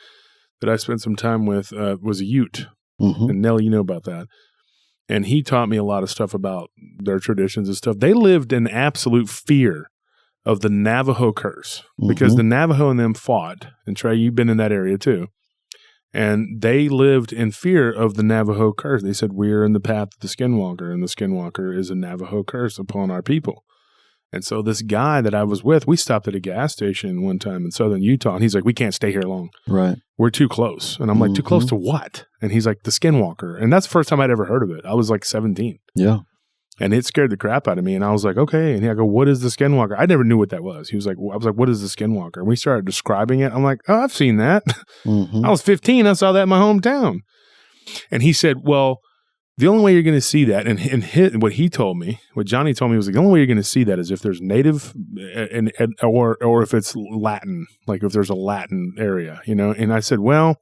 A: that I spent some time with was a Ute, and Nelly, you know about that. And he taught me a lot of stuff about their traditions and stuff. They lived in absolute fear of the Navajo curse because the Navajo and them fought. And Trey, you've been in that area too. And they lived in fear of the Navajo curse. They said, we're in the path of the Skinwalker, and the Skinwalker is a Navajo curse upon our people. And so this guy that I was with, we stopped at a gas station one time in southern Utah, and he's like, we can't stay here long.
C: Right.
A: We're too close. And I'm like, too close to what? And he's like, the Skinwalker. And that's the first time I'd ever heard of it. I was like 17.
C: Yeah.
A: And it scared the crap out of me. And I was like, okay. And I go, what is the Skinwalker? I never knew what that was. I was like, what is the Skinwalker? And we started describing it. I'm like, oh, I've seen that. I was 15. I saw that in my hometown. And he said, well, the only way you're going to see that, and what he told me, what Johnny told me was like, the only way you're going to see that is if there's native or if it's Latin, like if there's a Latin area, And I said, well,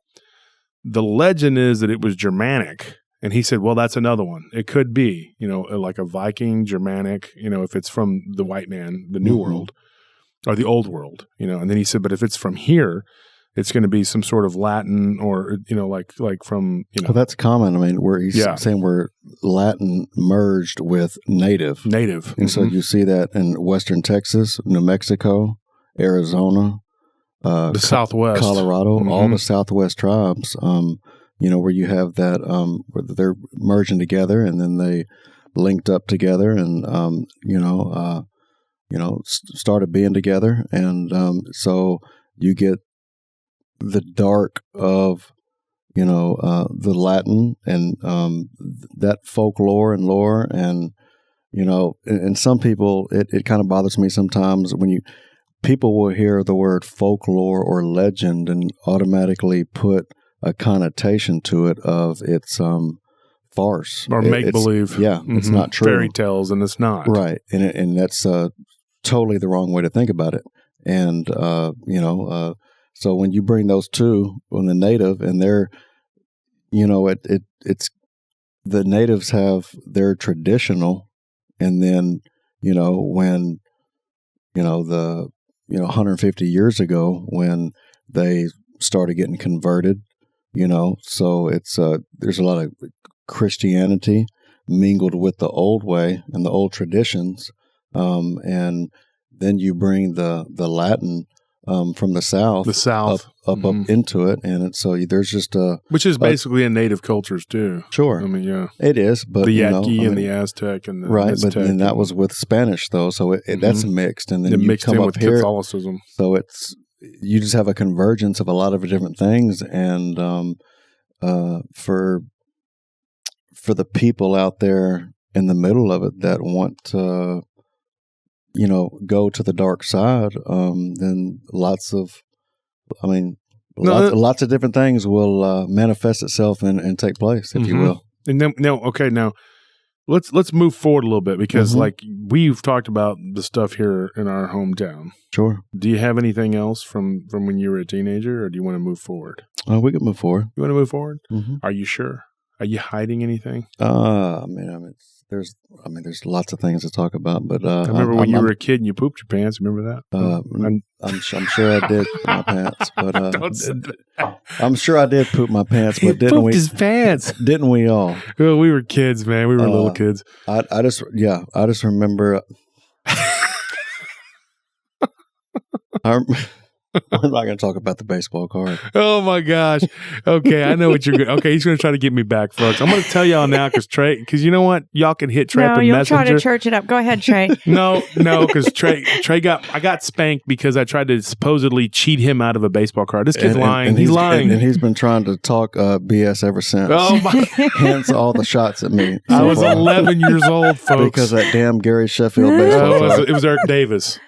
A: the legend is that it was Germanic. And he said, well, that's another one. It could be, like a Viking, Germanic, if it's from the white man, the New World, or the Old World, And then he said, but if it's from here, it's going to be some sort of Latin or, like from,
C: Well, that's common. I mean, he's saying we're Latin merged with native. And so you see that in Western Texas, New Mexico, Arizona,
A: the Southwest,
C: Colorado, all the Southwest tribes, where you have that, where they're merging together and then they linked up together and, started being together. And so you get the dark of, the Latin and that folklore and lore. And, and some people, it kind of bothers me sometimes when people will hear the word folklore or legend and automatically put a connotation to it of it's farce
A: or make-believe.
C: It's not true.
A: Fairy tales, and it's not.
C: Right. And that's totally the wrong way to think about it. And, so when you bring those two on the native and they're, it's the natives have their traditional, and then, when, 150 years ago when they started getting converted, so it's there's a lot of Christianity mingled with the old way and the old traditions, and then you bring the Latin from the south up into it, and so there's just
A: which is basically in native cultures too.
C: Sure,
A: I mean, yeah,
C: it is, but
A: the Yaqui and the Aztec and the Aztec,
C: but then that was with Spanish though, so that's mixed, and then
A: it
C: you
A: mixed
C: come
A: in
C: up
A: with
C: here,
A: Catholicism.
C: So you just have a convergence of a lot of different things, and for the people out there in the middle of it that want to, go to the dark side, then lots of different things will manifest itself and take place, if you will.
A: And then, now let's move forward a little bit because like we've talked about the stuff here in our hometown.
C: Sure.
A: Do you have anything else from when you were a teenager, or do you want to move forward?
C: We can move forward.
A: You want to move forward?
C: Mm-hmm.
A: Are you sure? Are you hiding anything?
C: There's There's lots of things to talk about, but
A: I remember when you were a kid and you pooped your pants. Remember that?
C: I'm sure I did poop my pants, but I'm sure I did poop my pants. But didn't we?
A: His pants.
C: Didn't we all?
A: Well, we were kids, man. We were little kids.
C: I just remember. I'm not going to talk about the baseball card.
A: Oh my gosh. Okay, I know what you're going. Okay, he's going to try to get me back, folks. I'm going to tell y'all now because you know what? Y'all can hit Trey up in
B: you'll
A: Messenger.
B: try to church it up. Go ahead, Trey.
A: No, because I got spanked because I tried to supposedly cheat him out of a baseball card. This kid's lying. He's lying,
C: and he's been trying to talk BS ever since.
A: Oh my!
C: Hence all the shots at me.
A: I was 11 years old, folks,
C: because of that damn Gary Sheffield baseball card.
A: It was Eric Davis.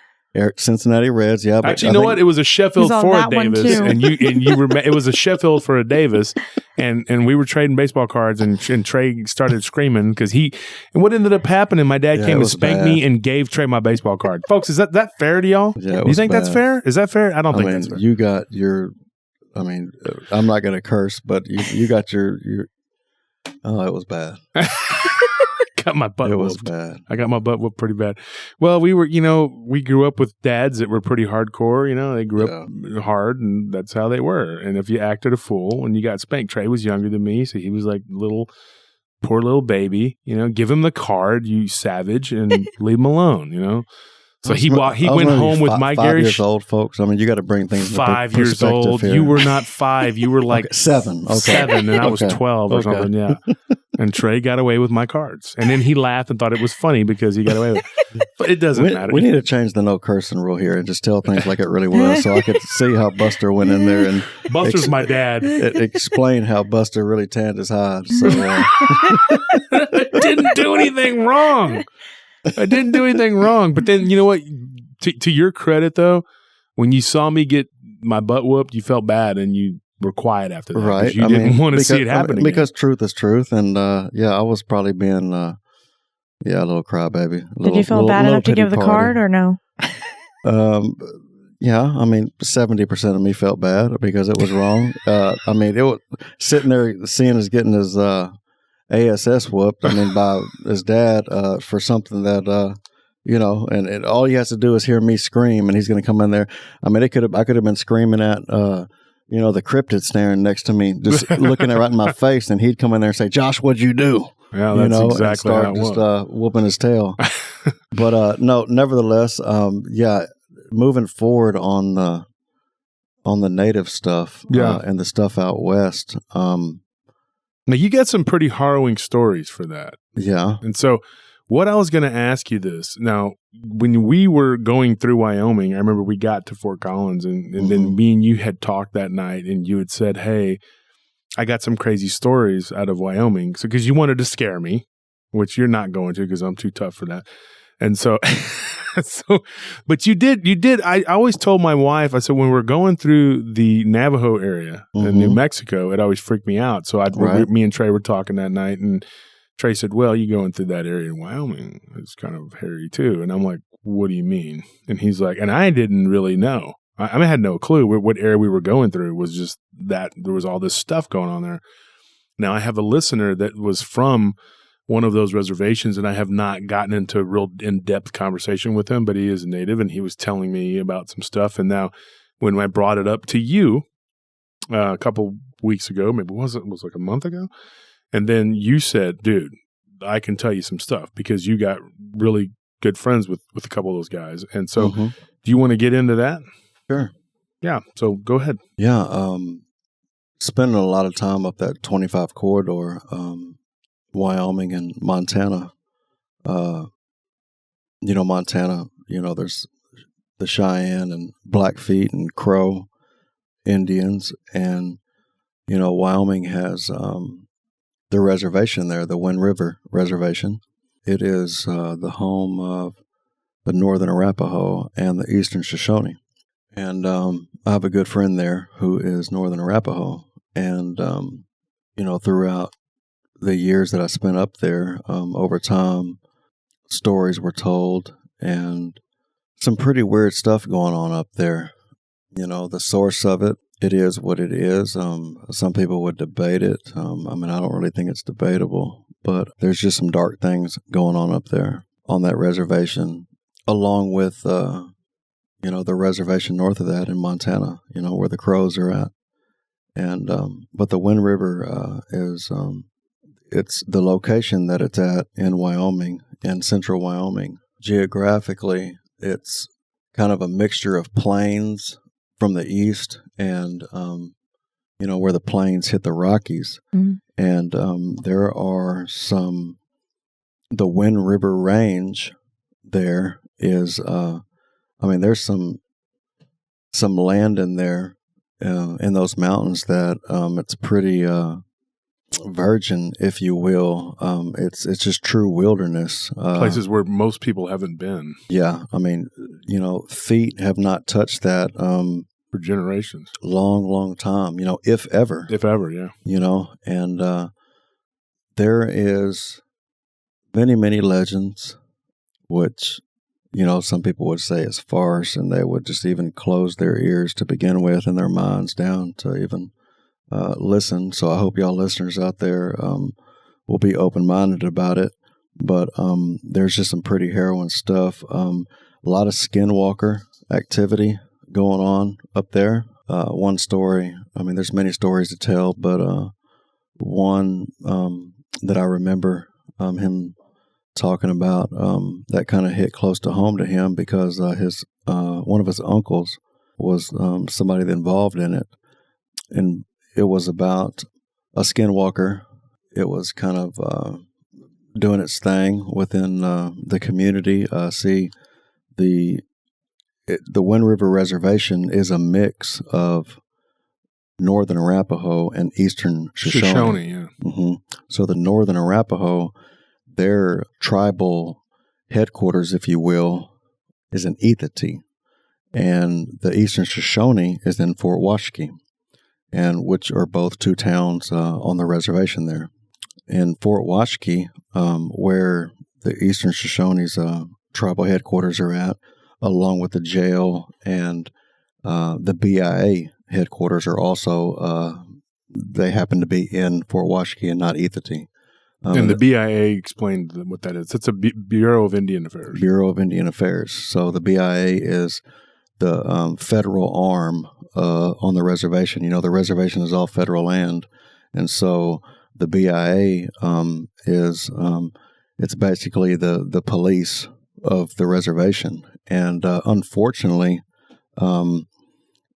C: Cincinnati Reds, yeah. But
A: actually, you know what? It was a Sheffield for a Davis, and you were. It was a Sheffield for a Davis, and we were trading baseball cards, and Trey started screaming because and what ended up happening? My dad came to spank me and gave Trey my baseball card. Folks, is that fair to y'all?
C: Yeah,
A: you think that's fair? Is that fair? I don't think that's fair.
C: You got your. I'm not going to curse, but you got your. Oh, it was bad.
A: Got my butt
C: whooped.
A: It was bad. I got my butt whooped pretty bad. Well, we grew up with dads that were pretty hardcore. They grew up hard, and that's how they were. And if you acted a fool when you got spanked, Trey was younger than me, so he was like poor little baby. Give him the card, you savage, and leave him alone. So he went home with my Gary.
C: 5 years old, folks. You got to bring things.
A: 5 years old. Here. You were not 5. You were like
C: 7. Okay.
A: 7, and I was 12 or something. Yeah. And Trey got away with my cards, and then he laughed and thought it was funny because he got away with it. But it doesn't matter.
C: We need to change the no cursing rule here and just tell things like it really was, so I could see how Buster went in there and
A: Buster's my dad.
C: Explain how Buster really tanned his hide. So
A: I didn't do anything wrong. But then, you know what? To your credit, though, when you saw me get my butt whooped, you felt bad and you were quiet after that.
C: Right.
A: You didn't want to see it happen again.
C: Because truth is truth. And I was probably being, a little crybaby.
B: Did you feel bad enough to give the card or no?
C: Yeah. 70% of me felt bad because it was wrong. It was sitting there seeing us getting his ASS whooped, by his dad for something that, and all he has to do is hear me scream and he's going to come in there. I could have been screaming at, the cryptid staring next to me, just looking right in my face, and he'd come in there and say, "Josh, what'd you do?"
A: Yeah, that's exactly how it was.
C: Just whooping his tail. But no, nevertheless, moving forward on the native stuff, and the stuff out west.
A: Now, you got some pretty harrowing stories for that.
C: Yeah.
A: And so what I was going to ask you this. Now, when we were going through Wyoming, I remember we got to Fort Collins and then me and you had talked that night and you had said, "Hey, I got some crazy stories out of Wyoming." So, because you wanted to scare me, which you're not going to because I'm too tough for that. And so, but you did. I always told my wife, I said, when we're going through the Navajo area in New Mexico, it always freaked me out. So me and Trey were talking that night, and Trey said, "Well, you going through that area in Wyoming, it's kind of hairy too." And I'm like, "What do you mean?" And he's like, and I didn't really know. I had no clue what area we were going through. It was just that there was all this stuff going on there. Now, I have a listener that was from one of those reservations, and I have not gotten into a real in-depth conversation with him, but he is a native, and he was telling me about some stuff. And now when I brought it up to you a couple weeks ago, maybe it was like a month ago, and then you said, "Dude, I can tell you some stuff," because you got really good friends with a couple of those guys. And so do you want to get into that?
C: Sure.
A: Yeah, so go ahead.
C: Yeah, spending a lot of time up that 25 corridor, Wyoming and Montana. Montana, there's the Cheyenne and Blackfeet and Crow Indians. And, Wyoming has the reservation there, the Wind River Reservation. It is the home of the Northern Arapaho and the Eastern Shoshone. And I have a good friend there who is Northern Arapaho. And, throughout the years that I spent up there, over time, stories were told and some pretty weird stuff going on up there. The source of it is what it is. Some people would debate it. I don't really think it's debatable, but there's just some dark things going on up there on that reservation, along with, the reservation north of that in Montana, where the Crows are at. And, but the Wind River, is, it's the location that it's at in Wyoming, in central Wyoming. Geographically, it's kind of a mixture of plains from the east and, where the plains hit the Rockies. Mm-hmm. And there are the Wind River Range there is, there's some land in there, in those mountains that it's pretty virgin, if you will. It's just true wilderness.
A: Places where most people haven't been.
C: Yeah. Feet have not touched that
A: for generations.
C: Long time, if ever.
A: If ever, yeah.
C: And there is many, many legends, which, some people would say is farce, and they would just even close their ears to begin with and their minds down to even listen. So I hope y'all listeners out there will be open-minded about it. But there's just some pretty harrowing stuff. A lot of skinwalker activity going on up there. One story, there's many stories to tell, but one that I remember him talking about that kind of hit close to home to him because his one of his uncles was somebody that involved in it, and it was about a skinwalker. It was kind of doing its thing within the community. The Wind River Reservation is a mix of Northern Arapaho and Eastern Shoshone.
A: Yeah.
C: Mm-hmm. So the Northern Arapaho, their tribal headquarters, if you will, is in Ethiopia, and the Eastern Shoshone is in Fort Washakie, and which are both two towns on the reservation there. In Fort Washakie, where the Eastern Shoshone's tribal headquarters are at, along with the jail and the BIA headquarters are also, they happen to be in Fort Washakie and not Ethiopia.
A: And the BIA explained what that is. It's a Bureau of Indian Affairs.
C: Bureau of Indian Affairs. So the BIA is the federal arm on the reservation. The reservation is all federal land. And so the BIA is it's basically the police of the reservation. And unfortunately,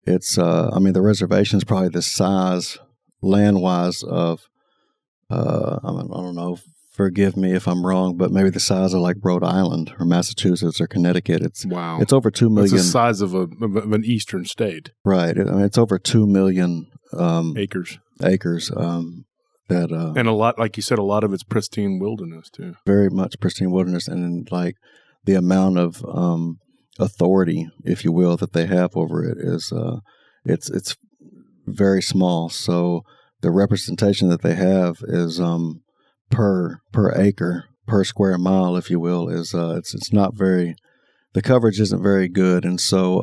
C: it's the reservation is probably the size land-wise of I don't know, forgive me if I'm wrong, but maybe the size of like Rhode Island or Massachusetts or Connecticut. It's over 2 million.
A: It's the size of an eastern state.
C: Right. It's over 2 million
A: acres.
C: And
A: a lot, like you said, a lot of it's pristine wilderness too.
C: Very much pristine wilderness, and like the amount of authority, if you will, that they have over it is it's very small. So the representation that they have is per acre, per square mile, if you will, is it's not very, the coverage isn't very good. And so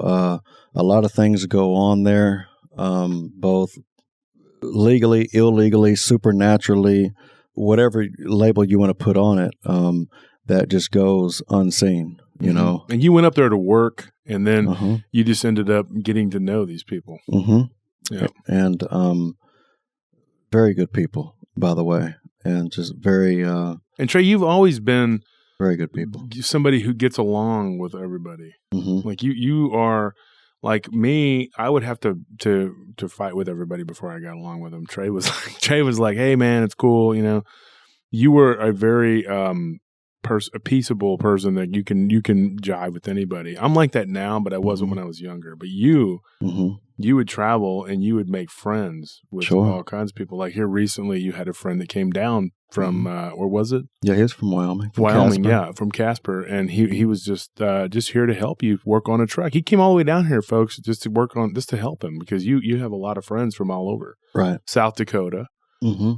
C: a lot of things go on there, both legally, illegally, supernaturally, whatever label you want to put on it, that just goes unseen, you know.
A: And you went up there to work, and then you just ended up getting to know these people. Yeah.
C: And very good people, by the way, and just very
A: and Trey, you've always been
C: very good people.
A: Somebody who gets along with everybody. Like you are like me. I would have to fight with everybody before I got along with them. Trey was like, hey man, it's cool. You know, you were a very a peaceable person that you can jive with anybody. I'm like that now, but I wasn't when I was younger. But you would travel and you would make friends with all kinds of people. Like here recently, you had a friend that came down from where was it?
C: Yeah, he's from Wyoming.
A: From Casper, and he was just here to help you work on a truck. He came all the way down here, folks, just to help him, because you have a lot of friends from all over,
C: right?
A: South Dakota,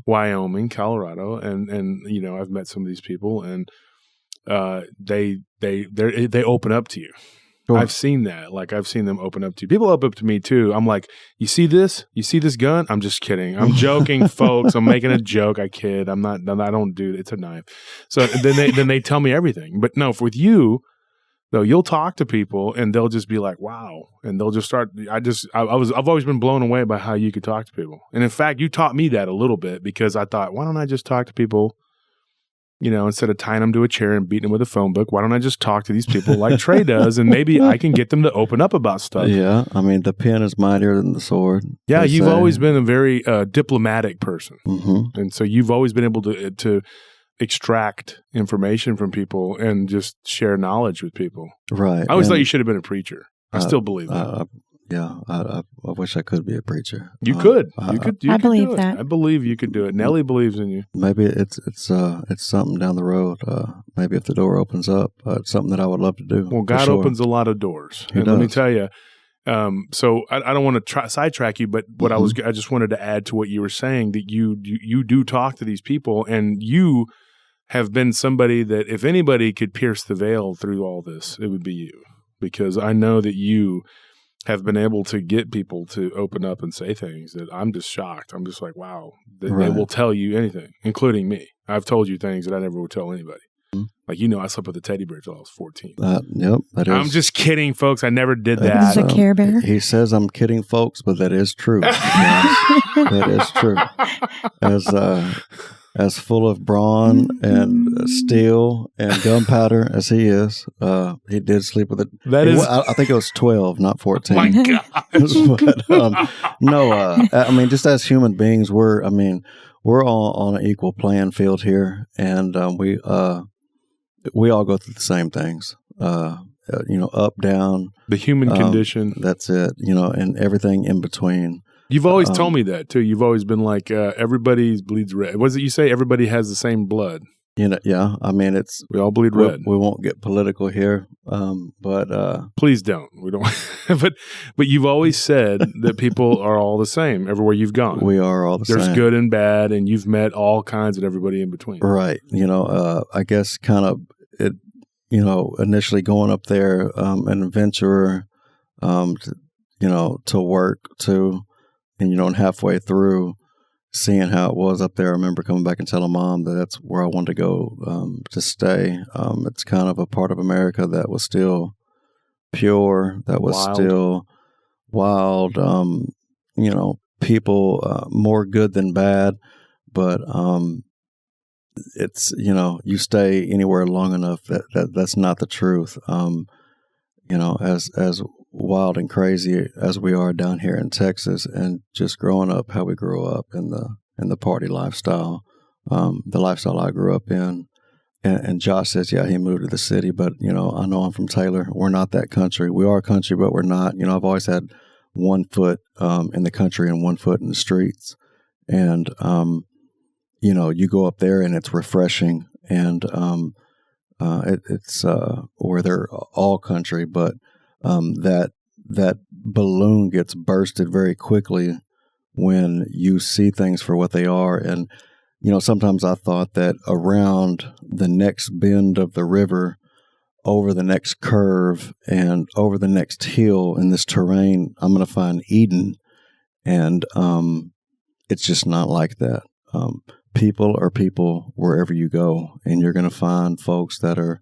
A: Wyoming, Colorado, and you know, I've met some of these people, and they open up to you.
C: Sure.
A: I've seen that. Like, I've seen them open up to people up to me too. I'm like, you see this? You see this gun? I'm just kidding. I'm joking, folks. I'm making a joke. I kid. I'm not. I don't do it. It's a knife. So then they tell me everything. But no, with you though, you'll talk to people and they'll just be like, wow, and they'll just start. I've always been blown away by how you could talk to people. And in fact, you taught me that a little bit because I thought, why don't I just talk to people? You know, instead of tying them to a chair and beating them with a phone book, why don't I just talk to these people like Trey does, and maybe I can get them to open up about stuff.
C: Yeah, I mean, the pen is mightier than the sword.
A: Yeah, you've always been a very diplomatic person,
C: Mm-hmm.
A: and so you've always been able to extract information from people and just share knowledge with people.
C: Right.
A: I always thought you should have been a preacher. I still believe that.
C: I wish I could be a preacher.
A: You could.
B: I
A: could
B: believe
A: do it.
B: that.
A: I believe you could do it. Nellie believes in you.
C: Maybe it's something down the road. Maybe if the door opens up, it's something that I would love to do.
A: Well, God opens a lot of doors.
C: He
A: and
C: does.
A: Let me tell you, so I don't want to sidetrack you, but what I just wanted to add to what you were saying, that you do talk to these people, and you have been somebody that if anybody could pierce the veil through all this, it would be you, because I know that you have been able to get people to open up and say things that I'm just shocked. I'm just like, wow, they will tell you anything, including me. I've told you things that I never would tell anybody. Like, you know, I slept with a teddy bear till I was 14.
C: Yep, that is.
A: I'm just kidding, folks. I never did that.
B: This is a Care Bear.
C: He says I'm kidding, folks, but that is true. Yes, that is true. As full of brawn and steel and gunpowder as he is, he did sleep with it. I think it was 12, not 14.
A: Oh my gosh.
C: But, no, I mean, just as human beings, we're all on an equal playing field here, and we all go through the same things. Up, down.
A: The human condition.
C: That's it. And everything in between.
A: You've always told me that too. You've always been like, everybody bleeds red. What is it you say? Everybody has the same blood.
C: Yeah. I mean,
A: we all bleed red.
C: We won't get political here, but
A: please don't. We don't. but you've always said that people are all the same everywhere you've gone.
C: We are all the same.
A: There's good and bad, and you've met all kinds of everybody in between.
C: Right. I guess kind of it. Initially going up there, an adventurer, to work to. And halfway through seeing how it was up there, I remember coming back and telling Mom that that's where I wanted to go to stay. It's kind of a part of America that was still pure, that was still wild. People more good than bad, but it's you stay anywhere long enough that's not the truth. As wild and crazy as we are down here in Texas, and just growing up how we grew up in the party lifestyle, the lifestyle I grew up in. And Josh says, yeah, he moved to the city, but I know I'm from Taylor. We're not that country. We are country, but we're not. I've always had one foot in the country and one foot in the streets. And you go up there and it's refreshing, and it's where they're all country, but that balloon gets bursted very quickly when you see things for what they are. And sometimes I thought that around the next bend of the river, over the next curve, and over the next hill in this terrain, I'm going to find Eden. And it's just not like that. People are people wherever you go, and you're going to find folks that are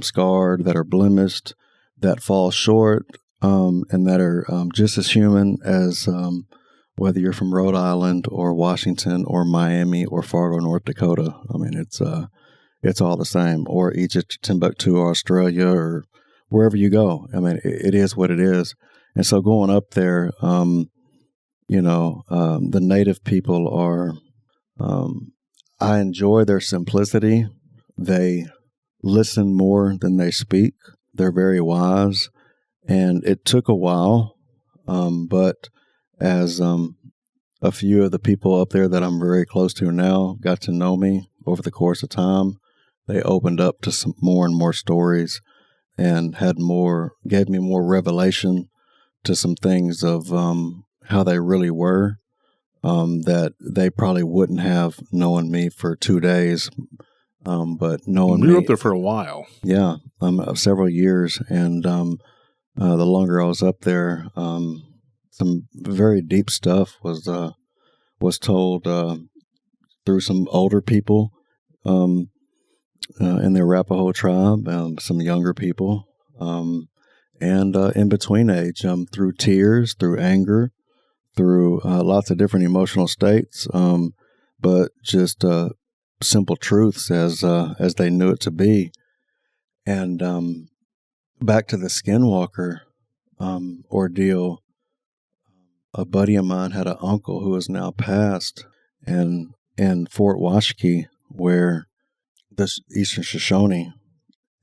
C: scarred, that are blemished, that fall short, and that are just as human as whether you're from Rhode Island or Washington or Miami or Fargo, North Dakota. I mean, it's all the same. Or Egypt, Timbuktu, or Australia, or wherever you go. I mean, it is what it is. And so going up there, the native people are. I enjoy their simplicity. They listen more than they speak. They're very wise, and it took a while, but as a few of the people up there that I'm very close to now got to know me over the course of time, they opened up to some more and more stories, and gave me more revelation to some things of how they really were, that they probably wouldn't have known me for 2 days. But knowing
A: we were up there for a while.
C: Yeah, several years, and the longer I was up there, some very deep stuff was told through some older people in the Arapaho tribe, some younger people, and in between age, through tears, through anger, through lots of different emotional states, but just simple truths as they knew it to be. And back to the Skinwalker ordeal, a buddy of mine had an uncle who is now passed, and in Fort Washakie, where the Eastern Shoshone,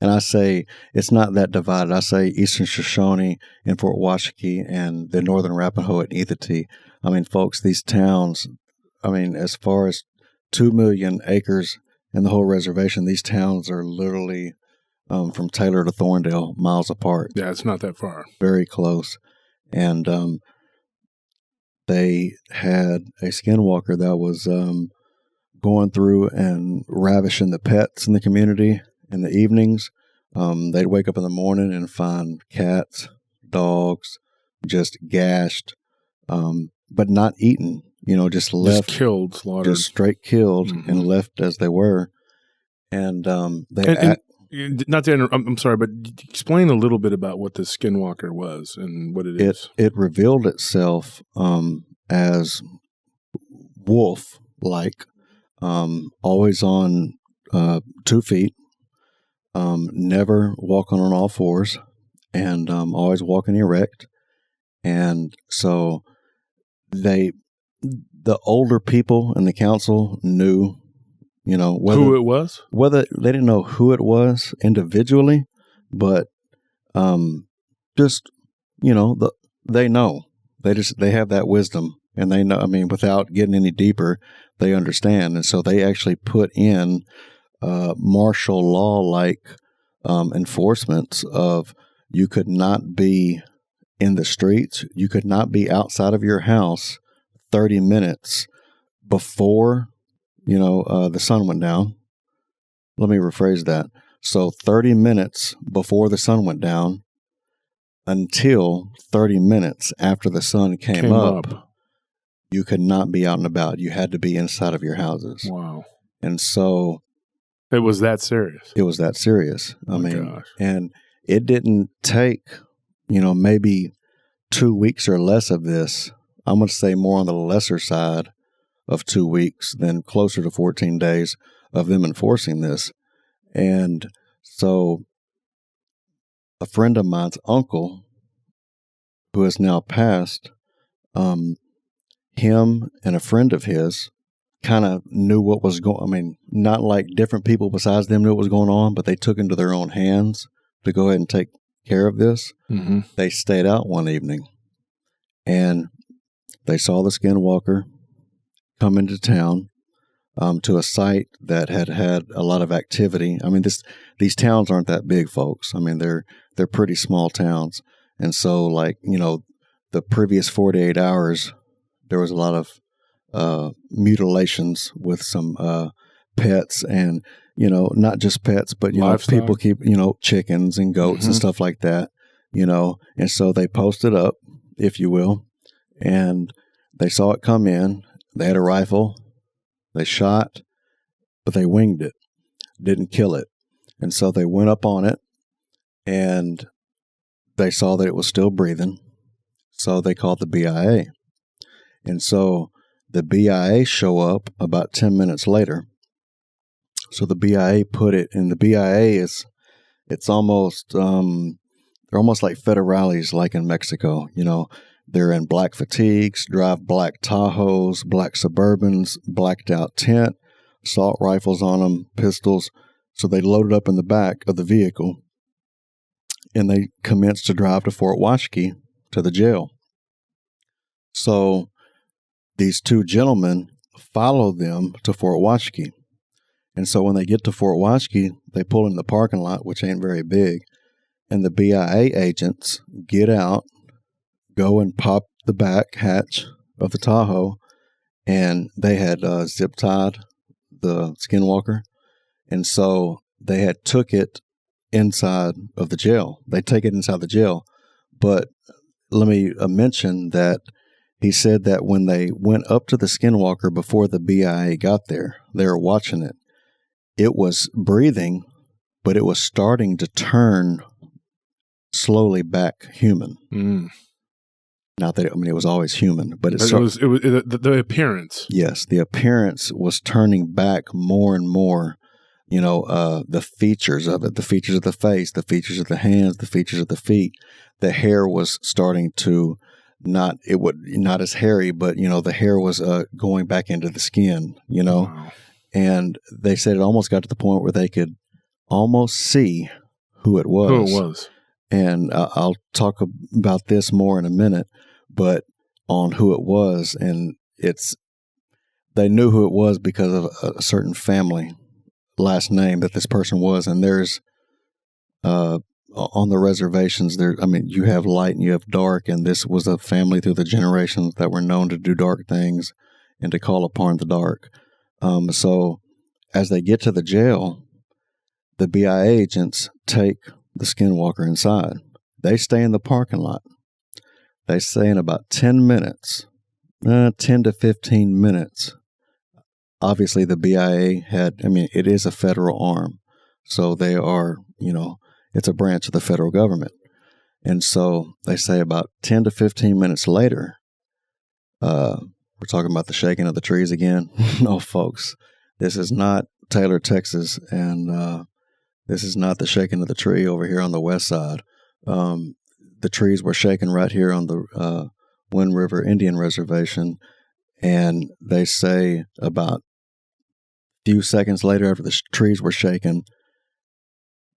C: and I say it's not that divided. I say Eastern Shoshone and Fort Washakie and the Northern Arapaho at Ethatee. I mean, folks, these towns, I mean, as far as 2 million acres in the whole reservation, these towns are literally from Taylor to Thorndale, miles apart.
A: Yeah, it's not that far.
C: Very close. And they had a skinwalker that was going through and ravishing the pets in the community in the evenings. They'd wake up in the morning and find cats, dogs, just gashed, but not eaten. Just left.
A: Just killed, slaughtered.
C: Just straight killed and left as they were. And
A: not to interrupt, I'm sorry, but explain a little bit about what the Skinwalker was and what it is.
C: It revealed itself as wolf-like, always on 2 feet, never walking on all fours, and always walking erect. And so the older people in the council knew,
A: who it was.
C: Whether they didn't know who it was individually, but just they know. They have that wisdom, and they know. I mean, without getting any deeper, they understand, and so they actually put in martial law like enforcements of you could not be in the streets, you could not be outside of your house 30 minutes before the sun went down. Let me rephrase that. So 30 minutes before the sun went down until 30 minutes after the sun came up, you could not be out and about. You had to be inside of your houses.
A: Wow.
C: And so
A: it was that serious.
C: It was that serious.
A: I mean, gosh.
C: And it didn't take, maybe 2 weeks or less of this. I'm going to say more on the lesser side of 2 weeks than closer to 14 days of them enforcing this. And so a friend of mine's uncle, who has now passed, him and a friend of his kind of knew what was going on. I mean, not like different people besides them knew what was going on, but they took into their own hands to go ahead and take care of this.
A: Mm-hmm.
C: They stayed out one evening, and they saw the Skinwalker come into town to a site that had a lot of activity. I mean, these towns aren't that big, folks. I mean, they're pretty small towns. And so, the previous 48 hours, there was a lot of mutilations with some pets and, not just pets, but, people keep, chickens and goats and stuff like that, and so they posted up, if you will, and they saw it come in. They had a rifle, they shot, but they winged it, didn't kill it. And so they went up on it, and they saw that it was still breathing. So they called the BIA. And so the BIA show up about 10 minutes later. So the BIA put it, and the BIA it's almost, they're almost like federales, like in Mexico, They're in black fatigues, drive black Tahoes, black Suburbans, blacked out tent, assault rifles on them, pistols. So they loaded up in the back of the vehicle, and they commenced to drive to Fort Washakie to the jail. So these two gentlemen followed them to Fort Washakie. And so when they get to Fort Washakie, they pull in the parking lot, which ain't very big, and the BIA agents get out, go and pop the back hatch of the Tahoe, and they had zip tied the Skinwalker, and so they had took it inside of the jail. They take it inside the jail, But let me mention that he said that when they went up to the skinwalker before the BIA got there, they were watching it. It was breathing, but it was starting to turn slowly back human. Not that it was always human, but it was
A: the appearance.
C: Yes, the appearance was turning back more and more. The features of it, the features of the face, the features of the hands, the features of the feet. The hair was starting to not as hairy, but the hair was going back into the skin.
A: Wow.
C: And they said it almost got to the point where they could almost see who it was. And I'll talk about this more in a minute, but on who it was, and they knew who it was because of a certain family last name that this person was. And there's on the reservations there, you have light and you have dark, and this was a family through the generations that were known to do dark things and to call upon the dark. So as they get to the jail, the BIA agents take the skinwalker inside. They stay in the parking lot. They say in about 10 minutes, 10 to 15 minutes. Obviously, the BIA it is a federal arm. So they are, it's a branch of the federal government. And so they say about 10 to 15 minutes later, we're talking about the shaking of the trees again. No, folks, this is not Taylor, Texas, and this is not the shaking of the tree over here on the west side. The trees were shaking right here on the Wind River Indian Reservation, and they say about a few seconds later, after the trees were shaking,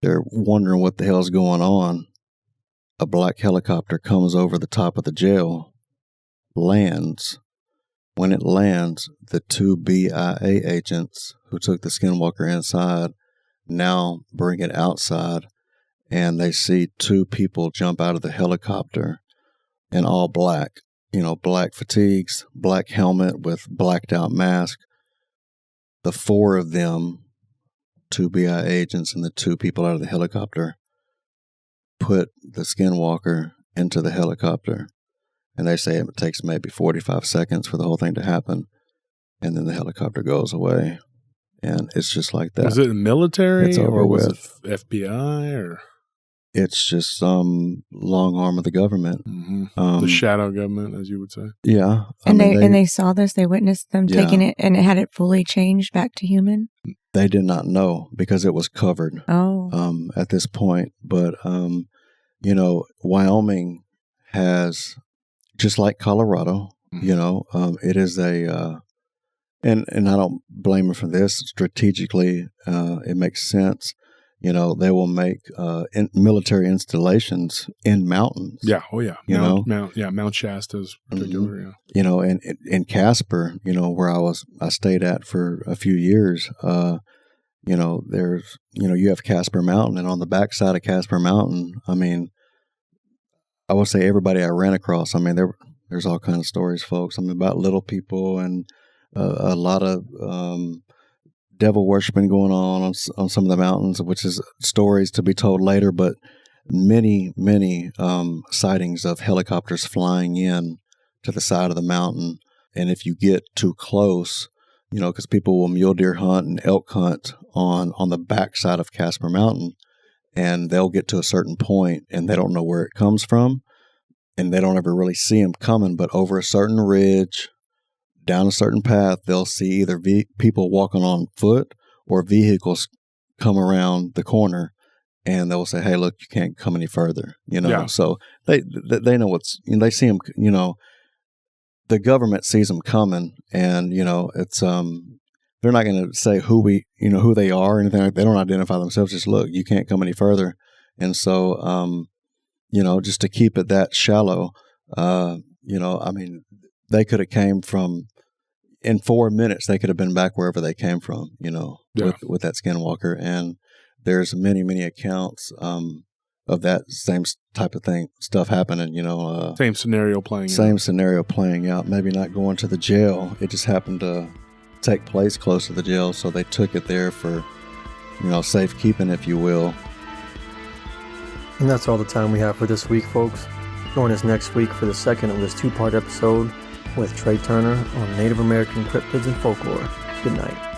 C: they're wondering what the hell's going on. A black helicopter comes over the top of the jail, lands. When it lands, the two BIA agents who took the skinwalker inside now bring it outside, and they see two people jump out of the helicopter in all black, black fatigues, black helmet with blacked out mask. The four of them, two BIA agents and the two people out of the helicopter, put the skinwalker into the helicopter. And they say it takes maybe 45 seconds for the whole thing to happen. And then the helicopter goes away. And it's just like that.
A: Was it military?
C: It's over
A: or was
C: with.
A: it FBI? Or
C: it's just some long arm of the government.
A: The shadow government, as you would say.
C: Yeah.
B: And they saw this, they witnessed them taking it, and it had it fully changed back to human?
C: They did not know because it was covered at this point. But, Wyoming has, just like Colorado, it is a, and I don't blame them for this. Strategically, it makes sense. They will make military installations in mountains.
A: Yeah. Oh, yeah. Mount Shasta's particular.
C: And in Casper, where I stayed at for a few years. There's, you have Casper Mountain, and on the backside of Casper Mountain, I would say everybody I ran across. There's all kinds of stories, folks. About little people and a lot of devil worshiping going on some of the mountains, which is stories to be told later, but many sightings of helicopters flying in to the side of the mountain. And if you get too close, because people will mule deer hunt and elk hunt on the backside of Casper Mountain, and they'll get to a certain point and they don't know where it comes from, and they don't ever really see them coming, but over a certain ridge, down a certain path, they'll see either people walking on foot or vehicles come around the corner, and they'll say, "Hey, look, you can't come any further." So they know they see them. The government sees them coming, and it's they're not going to say who they are or anything. They don't identify themselves. Just look, you can't come any further, and so just to keep it that shallow, they could have came from. In 4 minutes, they could have been back wherever they came from, with that skinwalker. And there's many accounts of that same type of stuff happening,
A: Same scenario playing
C: out. Maybe not going to the jail. It just happened to take place close to the jail, so they took it there for, safekeeping, if you will.
D: And that's all the time we have for this week, folks. Join us next week for the second of this two-part episode with Trey Turner on Native American cryptids and folklore. Good night.